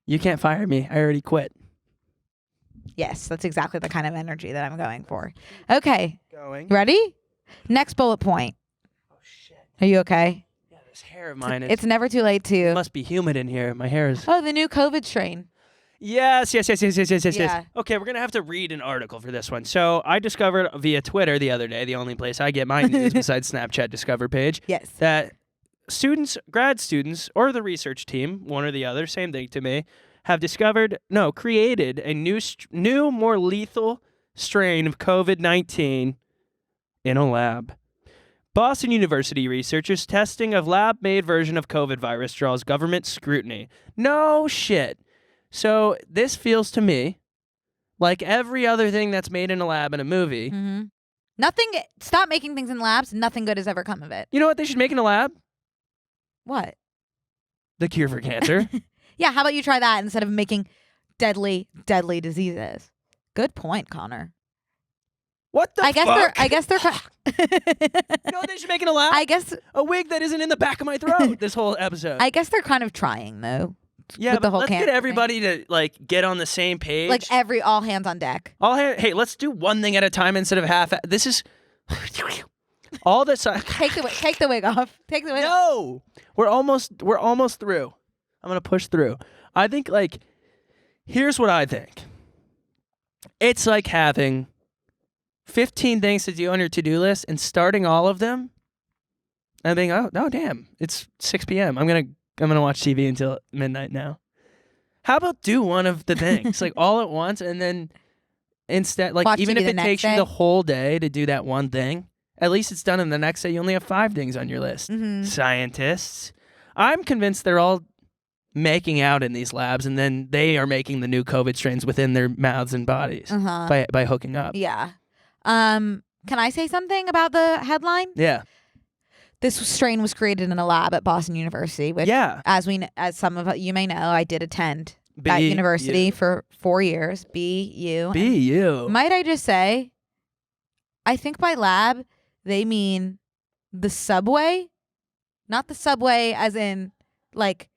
You can't fire me. I already quit. Yes, that's exactly the kind of energy that I'm going for. Okay, Going. ready? Next bullet point. Oh, shit. Are you okay? Yeah, this hair of mine. It's never too late It to... must be humid in here. My hair is... Oh, the new COVID strain. Yes. Yeah. Okay, we're going to have to read an article for this one. So I discovered via Twitter the other day, the only place I get my news besides Snapchat Discover page, Yes. that students, grad students, or the research team, one or the other, same thing to me, have created a new, more lethal strain of COVID-19 in a lab. Boston University researchers' testing of lab-made version of COVID virus draws government scrutiny. No shit. So this feels to me like every other thing that's made in a lab in a movie. Mm-hmm. Stop making things in labs. Nothing good has ever come of it. You know what they should make in a lab? What? The cure for cancer. Yeah, how about you try that instead of making deadly diseases? Good point, Connor. What the fuck? I guess they're You know what they should make in a lab? I guess A wig that isn't in the back of my throat this whole episode. I guess they're kind of trying though. Yeah, with the but whole let's get cancer everybody to like get on the same page. Like all hands on deck. Hey, let's do one thing at a time instead of half. This is all this. Take the wig off. Take the wig off. No, we're almost through. I'm gonna push through. I think here's what I think. It's like having 15 things to do on your to-do list and starting all of them and being, oh damn, it's 6 p.m. I'm gonna watch TV until midnight now. How about do one of the things like all at once, and then instead, like, Watch even TV if the it next takes you day? the whole day to do that one thing, at least it's done, and the next day you only have 5 things on your list. Mhm. Scientists, I'm convinced they're all making out in these labs, and then they are making the new COVID strains within their mouths and bodies by hooking up. Yeah. Can I say something about the headline? Yeah. This strain was created in a lab at Boston University, which, as some of you may know, I did attend that university for 4 years. BU. Might I just say, I think by lab they mean the subway, not the subway as in like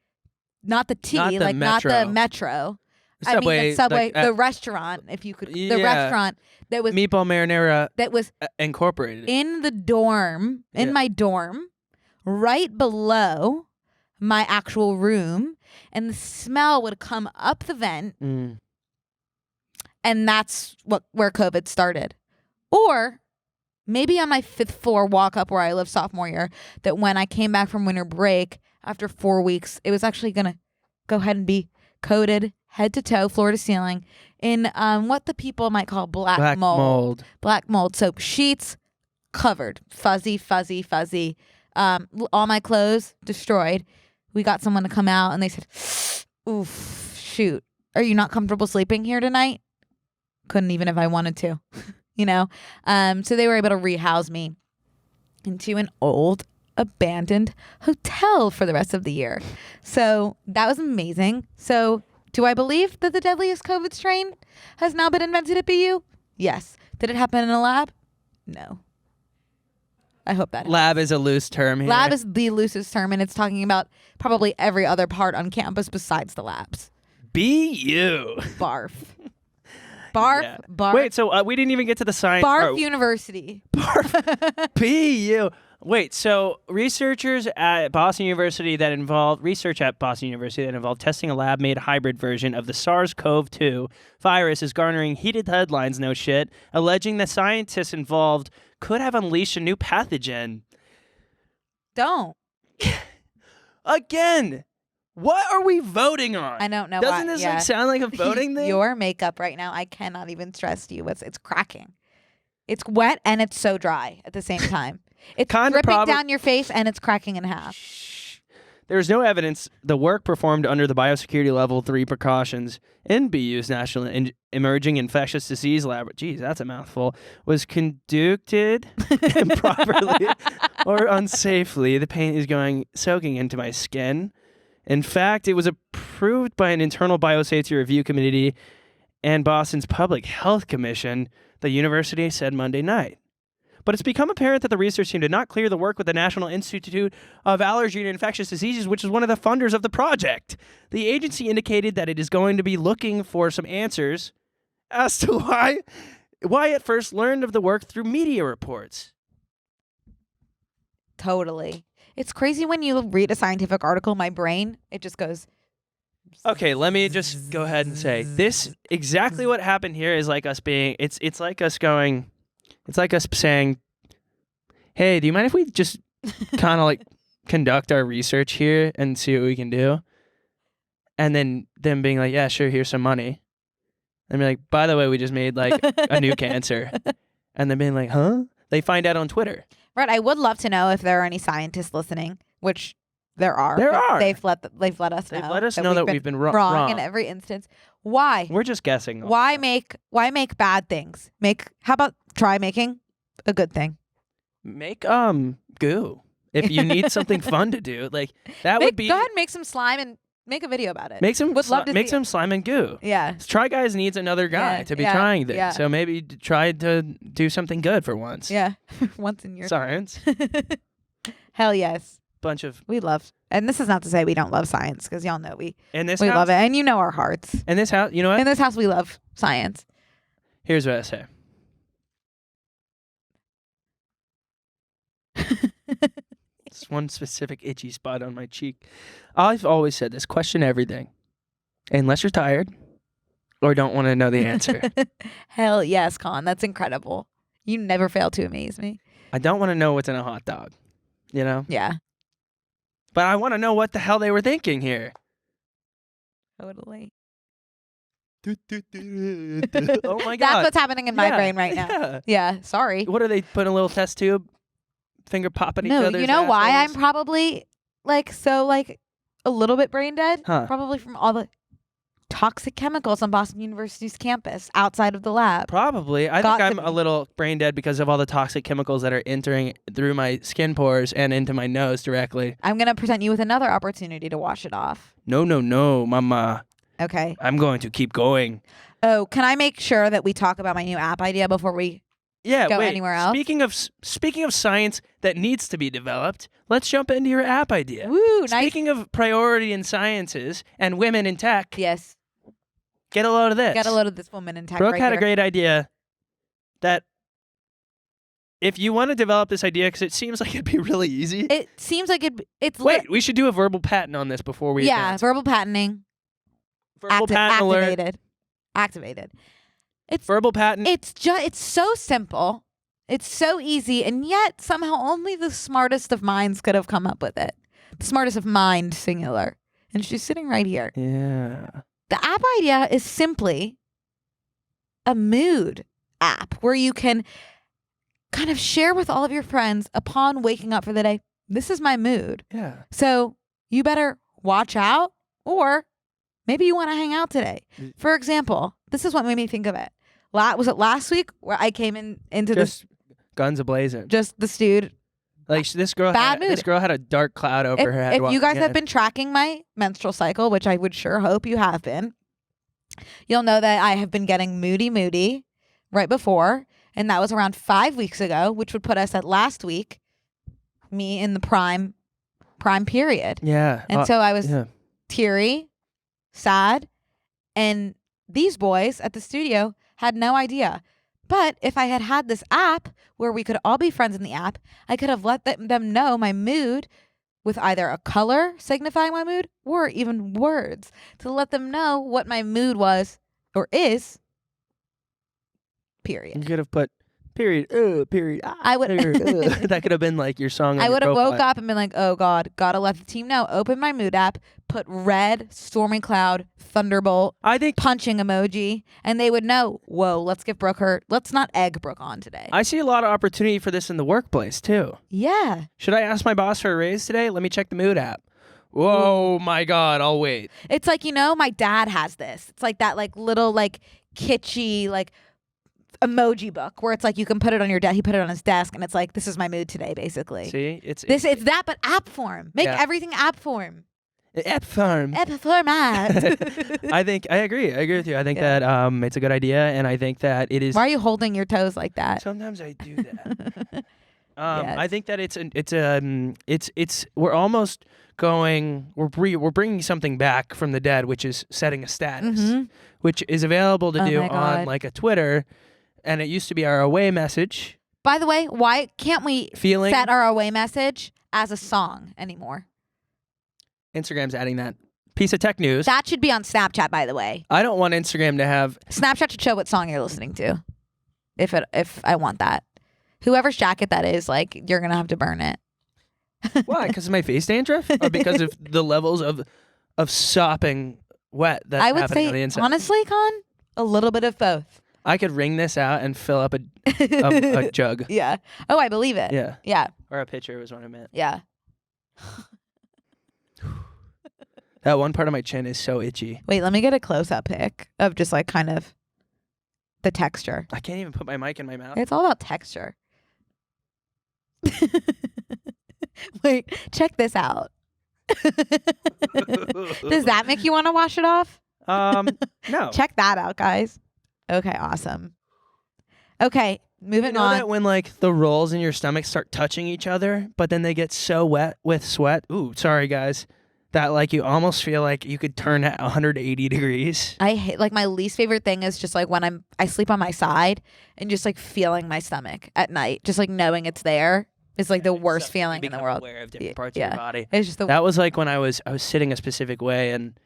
not the T, not the metro. I mean the subway, the restaurant. If you could, the restaurant that was Meatball Marinara. That was incorporated in the dorm, in my dorm, right below my actual room, and the smell would come up the vent, and that's where COVID started. Or maybe on my 5th floor walk up where I lived sophomore year, that when I came back from winter break after 4 weeks, it was actually gonna go ahead and be coated head to toe, floor to ceiling, in what the people might call black mold. Black mold. So sheets covered, fuzzy. All my clothes destroyed. We got someone to come out and they said, "Oof, shoot, are you not comfortable sleeping here tonight?" Couldn't even if I wanted to, you know. So they were able to rehouse me into an old abandoned hotel for the rest of the year. So that was amazing. So do I believe that the deadliest COVID strain has now been invented at BU? Yes. Did it happen in a lab? No. I hope that lab is a loose term here. Lab is the loosest term, and it's talking about probably every other part on campus besides the labs. BU. Barf. Barf. Wait, so we didn't even get to the science. Barf University. Barf. BU. Wait, so research at Boston University that involved testing a lab-made hybrid version of the SARS-CoV-2 virus is garnering heated headlines, no shit, alleging the scientists involved could have unleashed a new pathogen. Don't. Again, what are we voting on? I don't know. Doesn't this sound like a voting thing? Your makeup right now, I cannot even stress to you. It's cracking. It's wet and it's so dry at the same time. It's dripping down your face and it's cracking in half. There's no evidence the work performed under the biosecurity level 3 precautions in BU's National Emerging Infectious Disease Lab, geez, that's a mouthful, was conducted improperly or unsafely. The paint is soaking into my skin. In fact, it was approved by an internal biosafety review committee and Boston's Public Health Commission, the university said Monday night. But it's become apparent that the research team did not clear the work with the National Institute of Allergy and Infectious Diseases, which is one of the funders of the project. The agency indicated that it is going to be looking for some answers as to why it first learned of the work through media reports. Totally. It's crazy when you read a scientific article, my brain, it just goes... Okay, let me just go ahead and say this. Exactly what happened here is like us being... It's like us going... It's like us saying, "Hey, do you mind if we just kind of like conduct our research here and see what we can do?" And then them being like, "Yeah, sure, here's some money." And be like, "By the way, we just made like a new cancer." And then being like, "Huh?" They find out on Twitter. Right. I would love to know if there are any scientists listening, which there are. There are. They've let us know. They've let us know that we've been wrong in every instance. Why? We're just guessing. Why make bad things? How about try making a good thing? Make goo. If you need something fun to do, like that would be. Go ahead and make some slime and make a video about it. Make some slime and goo. Yeah. Try Guys needs another guy to be trying this. Yeah. So maybe try to do something good for once. Yeah. Once in your science. Hell yes. We love, and this is not to say we don't love science, because y'all know we house, love it, and you know our hearts. In this house, you know what? In this house, we love science. Here's what I say. It's one specific itchy spot on my cheek. I've always said this: question everything, unless you're tired or don't want to know the answer. Hell yes, Con. That's incredible. You never fail to amaze me. I don't want to know what's in a hot dog. You know? Yeah. But I want to know what the hell they were thinking here. Totally. Oh my God. That's what's happening in my brain right now. Yeah. Sorry. What are they putting a little test tube? Finger popping each other's you know assholes? why I'm probably a little bit brain dead, Huh. probably from all the toxic chemicals on Boston University's campus outside of the lab. Probably. I Got think to I'm a be. little brain dead because of all the toxic chemicals that are entering through my skin pores and into my nose directly. I'm going to present you with another opportunity to wash it off. No, mama. Okay. I'm going to keep going. Oh, can I make sure that we talk about my new app idea before we Yeah, go wait. anywhere else? Speaking of science that needs to be developed, let's jump into your app idea. Woo, nice. Speaking of priority in sciences and women in tech, Yes. get a load of this. Get a load of this woman in tech Brooke right had here. a great idea that if you want to develop this idea, because it seems like it'd be really easy. It seems like it's Wait, we should do a verbal patent on this before we advance. verbal patenting. Verbal patent alert. Activated. It's Verbal patent. it's so simple. It's so easy, and yet somehow only the smartest of minds could have come up with it. The smartest of mind, singular. And she's sitting right here. Yeah. The app idea is simply a mood app where you can kind of share with all of your friends upon waking up for the day. This is my mood. Yeah. So you better watch out, or maybe you want to hang out today. For example, this is what made me think of it. Was it last week where I came into Just guns ablazing. just the stewed? Like this girl. Bad This mood. girl had a dark cloud over her head. If you guys walking have in. been tracking my menstrual cycle, which I would sure hope you have been, you'll know that I have been getting moody right before, and that was around 5 weeks ago, which would put us at last week, me in the prime period. Yeah. And so I was yeah. teary, sad, and these boys at the studio had no idea. But if I had had this app where we could all be friends in the app, I could have let them know my mood with either a color signifying my mood or even words to let them know what my mood was or is. Period. You could have put period. Period. I would. That could have been like your song. I would have woke up and been like, oh God, gotta let the team know. Open my mood app, put red, stormy cloud, thunderbolt, I think punching emoji, and they would know, whoa, let's not egg Brooke on today. I see a lot of opportunity for this in the workplace too. Yeah. Should I ask my boss for a raise today? Let me check the mood app. Whoa, my God, I'll wait. It's like, my dad has this. It's like that little kitschy emoji book where it's like you can put it on your desk. He put it on his desk and it's like, this is my mood today, basically. See? It's that, but app form. Make everything app form. App farm. App format. I agree with you. I think that it's a good idea, and I think that it is. Why are you holding your toes like that? Sometimes I do that. Yes. I think that we're almost going. We're bringing something back from the dead, which is setting a status, which is available to do my God. on like a Twitter, and it used to be our away message. By the way, why can't we set our away message as a song anymore? Instagram's adding that piece of tech news. That should be on Snapchat, by the way. I don't want Instagram to have. Snapchat should show what song you're listening to. If I want that. Whoever's jacket that is, you're going to have to burn it. Why? Because of my face dandruff? Or because of the levels of sopping wet that's I would happening on the say, inside? honestly, Con, a little bit of both. I could wring this out and fill up a jug. Yeah. Oh, I believe it. Yeah. Yeah. Or a pitcher was what I meant. Yeah. That one part of my chin is so itchy. Wait, let me get a close-up pic of just kind of the texture. I can't even put my mic in my mouth. It's all about texture. Wait, check this out. Does that make you want to wash it off? No. Check that out, guys. Okay, awesome. Okay, moving You know on. that when the rolls in your stomach start touching each other, but then they get so wet with sweat? Ooh, sorry guys. That you almost feel like you could turn at 180 degrees. I hate my least favorite thing is just when I sleep on my side and just feeling my stomach at night, just knowing it's there is the worst feeling in the world. Aware of different parts of your body. It's just That was when I was sitting a specific way and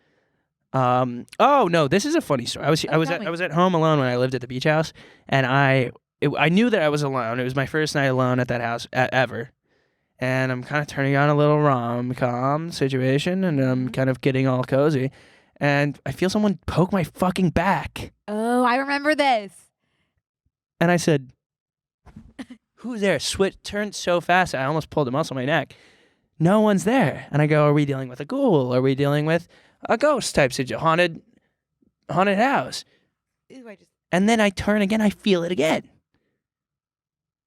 oh no, this is a funny story. I was at home alone when I lived at the beach house, and I knew that I was alone. It was my first night alone at that house ever. And I'm kind of turning on a little rom-com situation, and I'm kind of getting all cozy. And I feel someone poke my fucking back. Oh, I remember this. And I said, who's there? Turned so fast, I almost pulled a muscle in my neck. no one's there. And I go, are we dealing with a ghoul? Are we dealing with a ghost type situation? Haunted house. Ooh, And then I turn again, I feel it again.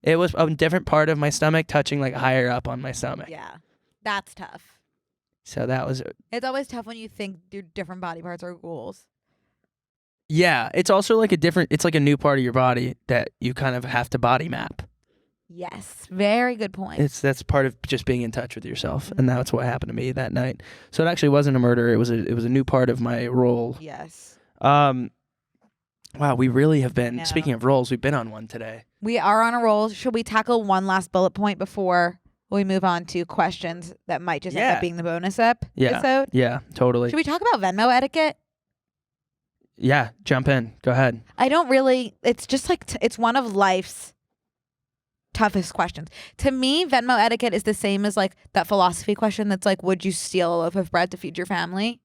It was a different part of my stomach touching like higher up on my stomach. Yeah, that's tough. So that was, It's always tough when you think your different body parts are ghouls. yeah, it's also like it's like a new part of your body that you kind of have to body map. Yes, very good point. That's part of just being in touch with yourself, and that's what happened to me that night. So it actually wasn't a murder. It was a new part of my role. Yes. Wow, we really have been, Yeah. speaking of roles, we've been on one today. We are on a roll. Should we tackle one last bullet point before we move on to questions that might just end up being the bonus episode? Yeah, totally. Should we talk about Venmo etiquette? Yeah, jump in. Go ahead. I don't really. It's just like it's one of life's toughest questions. To me, Venmo etiquette is the same as like that philosophy question that's like, would you steal a loaf of bread to feed your family?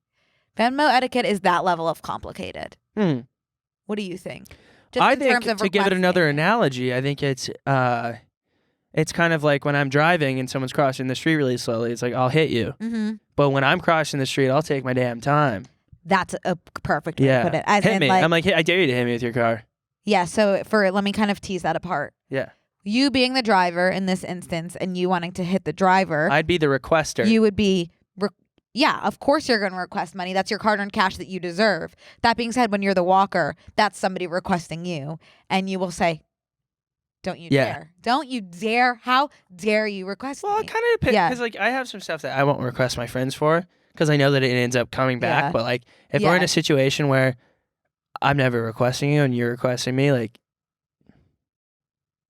Venmo etiquette is that level of complicated. What do you think? Just I in think, terms of to give it another requesting. analogy, I think it's kind of like when I'm driving and someone's crossing the street really slowly. It's like, I'll hit you. Mm-hmm. But when I'm crossing the street, I'll take my damn time. That's a perfect way to put it. As hit in, me. like, I'm like, hey, I dare you to hit me with your car. yeah. So let me kind of tease that apart. Yeah. You being the driver in this instance, and you wanting to hit the driver, I'd be the requester. you would be. Yeah, of course you're going to request money. That's your hard-earned cash that you deserve. That being said, when you're the walker, that's somebody requesting you, and you will say, "Don't you dare! Don't you dare! How dare you request Well, me?" it kind of depends. Because like I have some stuff that I won't request my friends for because I know that it ends up coming back. Yeah. But like if we're in a situation where I'm never requesting you and you're requesting me, like.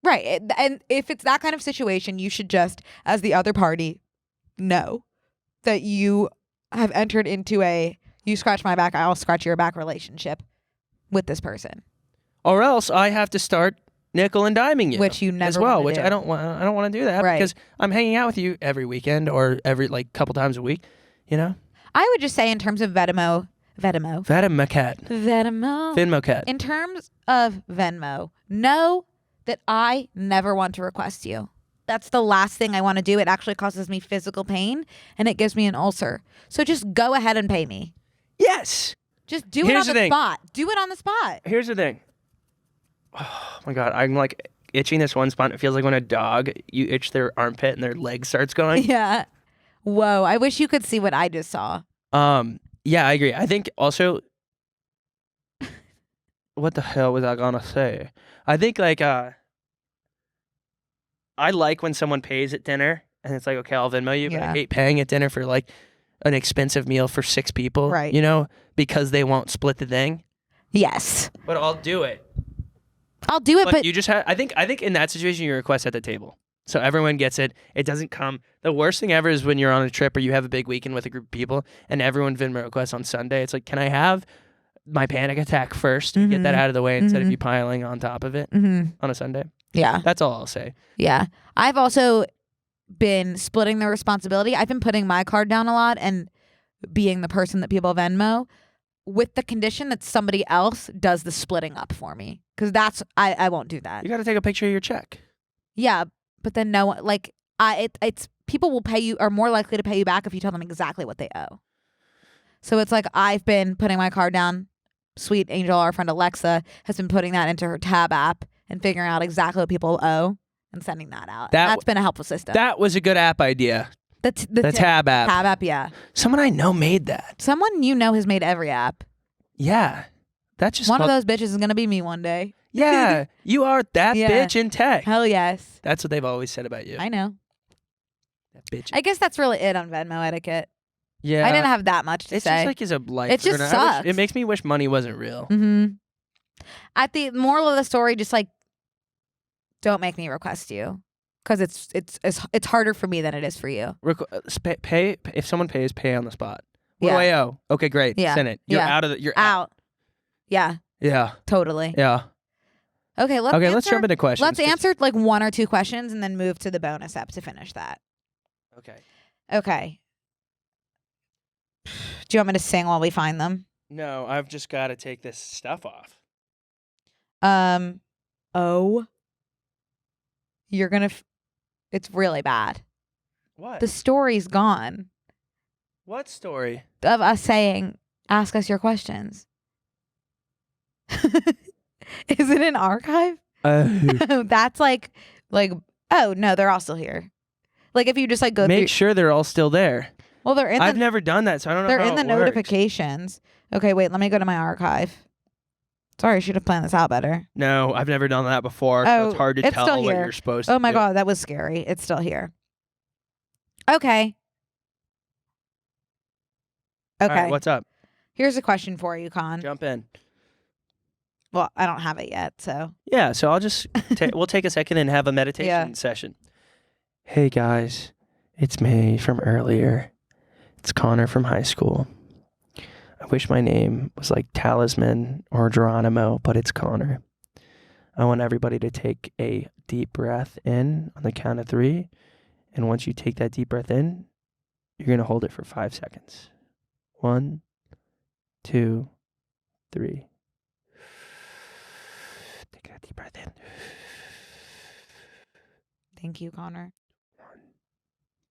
Right. And if it's that kind of situation, you should just, as the other party, know that you have entered into a you scratch my back, I'll scratch your back relationship with this person. Or else I have to start nickel and diming you. Which you never as well, wanna which do. I don't want to do that because I'm hanging out with you every weekend or every like couple times a week, you know? I would just say in terms of Venmo. Venmo. In terms of Venmo, know that I never want to request you. That's the last thing I want to do. It actually causes me physical pain and it gives me an ulcer. So just go ahead and pay me. Yes. Just do it on the spot. Do it on the spot. Here's the thing. Oh my God. I'm like itching this one spot. It feels like when a dog, you itch their armpit and their leg starts going. Yeah. Whoa. I wish you could see what I just saw. Yeah, I agree. I think also, what the hell was I gonna say? I think like, I like when someone pays at dinner and it's like, okay, I'll Venmo you, but I hate paying at dinner for like an expensive meal for 6 people, right? You know, because they won't split the thing. Yes. But I'll do it. But you just have, I think in that situation, you request at the table. So everyone gets it. It doesn't come. The worst thing ever is when you're on a trip or you have a big weekend with a group of people and everyone Venmo requests on Sunday. It's like, can I have my panic attack first and get that out of the way instead of you piling on top of it on a Sunday? Yeah. That's all I'll say. Yeah. I've also been splitting the responsibility. I've been putting my card down a lot and being the person that people Venmo with the condition that somebody else does the splitting up for me. Because I won't do that. You got to take a picture of your check. Yeah. But then no one, like, it's people will pay you, are more likely to pay you back if you tell them exactly what they owe. So it's like I've been putting my card down. Sweet Angel, our friend Alexa, has been putting that into her tab app and figuring out exactly what people owe and sending that out. That's been a helpful system. That was a good app idea. The tab app. Tab app, yeah. Someone I know made that. Someone you know has made every app. Yeah. That's just one of those bitches is going to be me one day. Yeah. You are that bitch in tech. Hell yes. That's what they've always said about you. I know. That bitch. I guess that's really it on Venmo etiquette. Yeah. I didn't have that much to say. It's just like is a life. It just sucks. It makes me wish money wasn't real. Mm-hmm. At the moral of the story, just like don't make me request you, because it's harder for me than it is for you. Pay if someone pays, pay on the spot. What do I owe? Okay, great. Yeah. Send it. You're out of the. You're out. Yeah. Yeah. Totally. Yeah. Okay. Let's jump into questions. Let's answer like 1 or 2 questions and then move to the bonus app to finish that. Okay. Do you want me to sing while we find them? No, I've just got to take this stuff off. You're gonna. It's really bad. What? The story's gone What story? of us saying, ask us your questions. Is it an archive? That's like, oh no, they're all still here. Like if you just like go Make through. sure they're all still there. Well, they're in. I've never done that, so I don't know They're how in the it works. notifications. Okay, wait. Let me go to my archive. Sorry, I should have planned this out better. No, I've never done that before. So Oh, it's hard to it's tell still what here. you're supposed to Oh my do. god, that was scary. It's still here. Okay. All Okay. right, what's up? Here's a question for you, Con. Jump in. Well, I don't have it yet, so. Yeah, so I'll just we'll take a second and have a meditation session. Hey guys, it's me from earlier. It's Connor from high school. I wish my name was like Talisman or Geronimo, but it's Connor. I want everybody to take a deep breath in on the count of 3. And once you take that deep breath in, you're going to hold it for 5 seconds. 1, 2, 3. Take that deep breath in. Thank you, Connor. 1,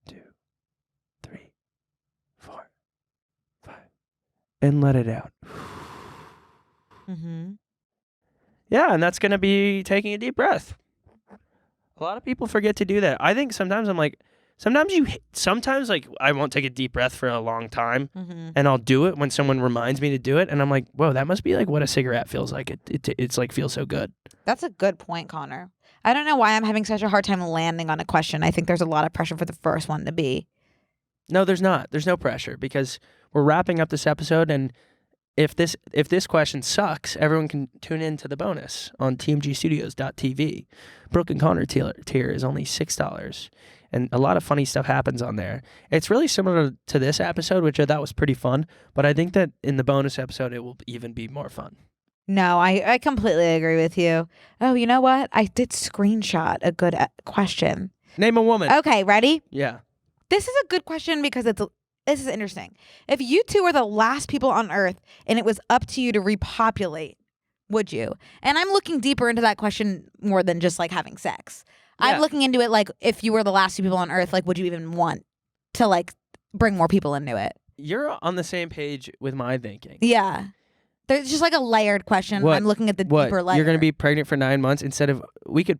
2, 3, 4, 5. And let it out. Mm-hmm. Yeah, and that's going to be taking a deep breath. A lot of people forget to do that. I think sometimes I'm like, sometimes like I won't take a deep breath for a long time, and I'll do it when someone reminds me to do it, and I'm like, whoa, that must be like what a cigarette feels like. It's like feels so good. That's a good point, Connor. I don't know why I'm having such a hard time landing on a question. I think there's a lot of pressure for the first one to be. No, there's not. There's no pressure because we're wrapping up this episode, and if this question sucks, everyone can tune in to the bonus on teamgstudios.tv. Brooke and Connor tier is only $6, and a lot of funny stuff happens on there. It's really similar to this episode, which I thought was pretty fun, but I think that in the bonus episode, it will even be more fun. No, I completely agree with you. Oh, you know what? I did screenshot a good question. Name a woman. Okay, ready? Yeah. This is a good question because this is interesting. If you two were the last people on Earth and it was up to you to repopulate, would you? And I'm looking deeper into that question more than just like having sex. Yeah. I'm looking into it like if you were the last two people on Earth, like would you even want to like bring more people into it? You're on the same page with my thinking. Yeah. There's just like a layered question. What? I'm looking at the What? deeper layer. You're going to be pregnant for 9 months instead of we could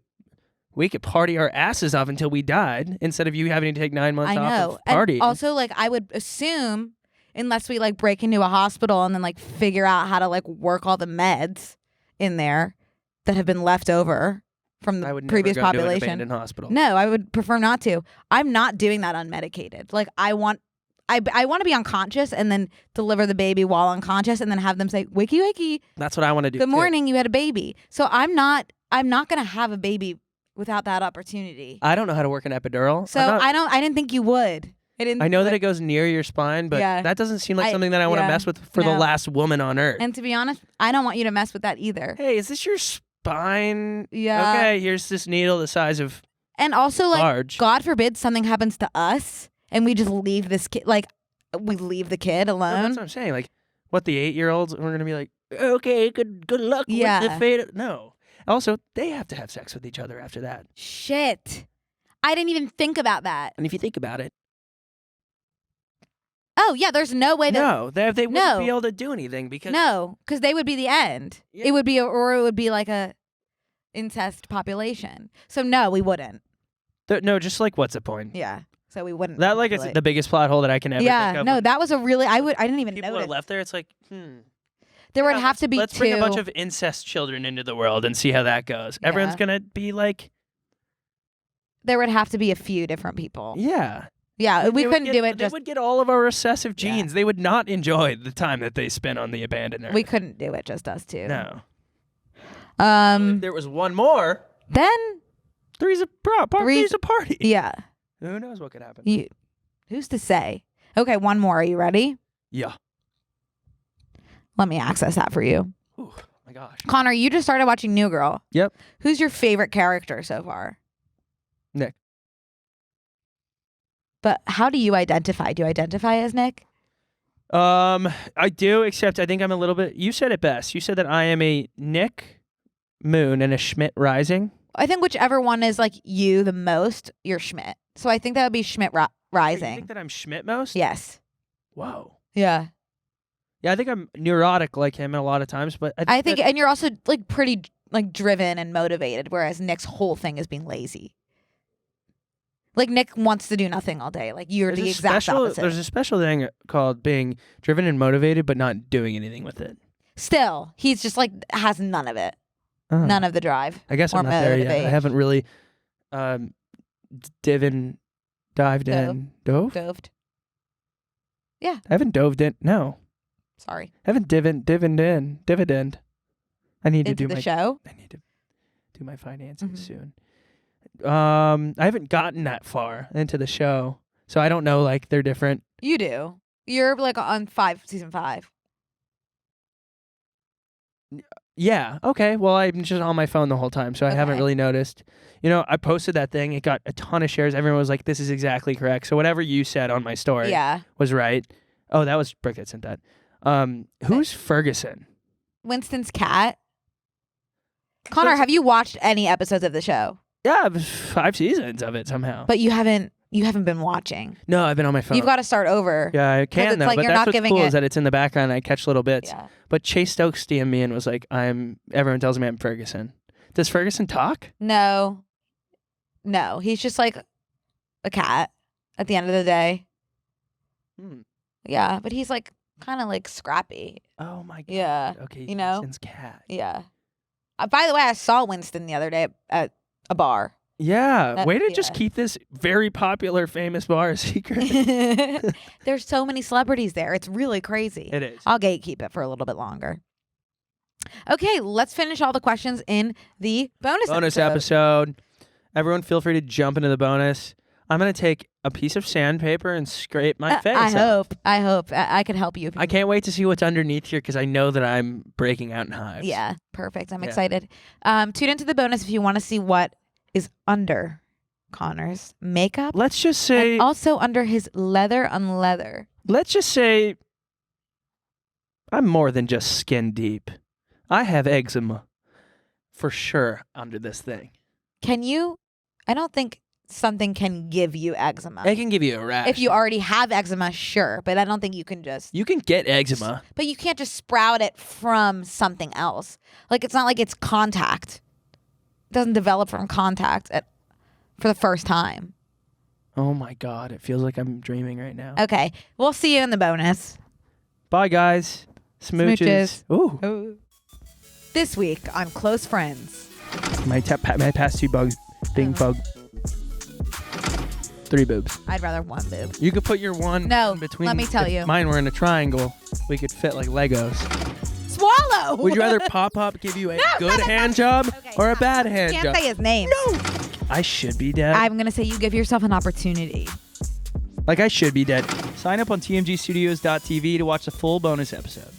party our asses off until we died instead of you having to take 9 months off of partying. And also, like, I would assume, unless we like break into a hospital and then like figure out how to like work all the meds in there that have been left over from the previous population. To an abandoned hospital. No, I would prefer not to. I'm not doing that unmedicated. Like, I want to be unconscious and then deliver the baby while unconscious and then have them say, "Wakey, wakey." That's what I want to do. Good morning, you had a baby. So I'm not gonna have a baby without that opportunity. I don't know how to work an epidural. So I didn't think you would. I know that it goes near your spine, but that doesn't seem like something that I want to mess with for the last woman on Earth. And to be honest, I don't want you to mess with that either. Hey, is this your spine? Yeah. Okay, here's this needle the size of and also like large. God forbid something happens to us and we just leave this kid we leave the kid alone. No, that's what I'm saying. Like, what, the 8-year-olds? We're gonna be like, okay, good luck with the fate. No. Also, they have to have sex with each other after that. Shit. I didn't even think about that. And if you think about it. Oh, yeah, there's no way that... No, they wouldn't be able to do anything because... No, because they would be the end. Yeah. It would be, or it would be like a incest population. So no, we wouldn't. No, just like, what's the point? Yeah. So we wouldn't. That like is the biggest plot hole that I can ever think of. No, that was a really, I didn't even know. People are left there, it's like, There would have to be let's bring a bunch of incest children into the world and see how that goes. Yeah. Everyone's going to be like... There would have to be a few different people. Yeah. Yeah, we couldn't do it. They would get all of our recessive genes. They would not enjoy the time that they spent on the abandoned Earth. We couldn't do it, just us two. No. If there was one more. Then three's a party. Yeah. Who knows what could happen? Who's to say? Okay, one more. Are you ready? Yeah. Let me access that for you. Oh my gosh. Connor, you just started watching New Girl. Yep. Who's your favorite character so far? Nick. But how do you identify? Do you identify as Nick? I do, except I think I'm a little bit... You said it best. You said that I am a Nick Moon and a Schmidt Rising. I think whichever one is like you the most, you're Schmidt. So I think that would be Schmidt Wait, you rising. think that I'm Schmidt most? Yes. Whoa. Yeah. Yeah, I think I'm neurotic like him a lot of times, but I think, and you're also like pretty like driven and motivated, whereas Nick's whole thing is being lazy. Like Nick wants to do nothing all day. Like you're the exact opposite. There's a special thing called being driven and motivated, but not doing anything with it. Still, he's just like has none of it. None of the drive. I guess or I'm not there yet. I motivation. haven't really dived in. Doved. I haven't dove in. No. Sorry. I haven't dividend. I need to Into do the my show. I need to do my financing soon. I haven't gotten that far into the show, so I don't know. Like they're different. You do. You're like on season 5. Yeah. Okay. Well, I'm just on my phone the whole time, so I haven't Okay. really noticed. You know, I posted that thing. It got a ton of shares. Everyone was like, "This is exactly correct." So whatever you said on my story Yeah. was right. Oh, that was Brooke that sent that. Who's Ferguson? Winston's cat. Connor, have you watched any episodes of the show? Yeah, 5 seasons of it somehow. But you haven't been watching. No, I've been on my phone. You've got to start over. Yeah, I it's can though. like But you're that's not what's giving cool it- is that it's in the background. And I catch little bits. Yeah. But Chase Stokes DM'd me and was like, everyone tells me I'm Ferguson. Does Ferguson talk? No, he's just like a cat at the end of the day. Yeah, but he's like kind of like scrappy. Oh my god. Yeah. Okay. You know? Winston's cat. Yeah. By the way, I saw Winston the other day at a bar. Yeah. Way to yeah. just keep this very popular, famous bar a secret. There's so many celebrities there. It's really crazy. It is. I'll gatekeep it for a little bit longer. Okay, let's finish all the questions in the bonus episode. Everyone feel free to jump into the bonus. I'm going to take a piece of sandpaper and scrape my face. I hope. I could help you. If you I can't wait to see what's underneath here because I know that I'm breaking out in hives. Yeah, perfect. I'm Yeah. excited. Tune into the bonus if you want to see what is under Connor's makeup. Let's just say, And also under his leather on leather. let's just say I'm more than just skin deep. I have eczema for sure under this thing. Can you? I don't think something can give you eczema. It can give you a rash. If you already have eczema, sure, but I don't think you can just. You can get eczema. But you can't just sprout it from something else. Like it's not like it's contact. It doesn't develop from contact for the first time. Oh my God. It feels like I'm dreaming right now. Okay, we'll see you in the bonus. Bye, guys. Smooches. Ooh. This week on Close Friends. My past 2 bugs being bug. 3 boobs. I'd rather one boob. You could put your one No, in between. let me tell if you. Mine were in a triangle. We could fit like Legos. Swallow! Would you rather Pop give you a good hand job or a bad hand Can't job? say his name. No. I should be dead. I'm going to say you give yourself an opportunity. Like I should be dead. Sign up on tmgstudios.tv to watch the full bonus episode.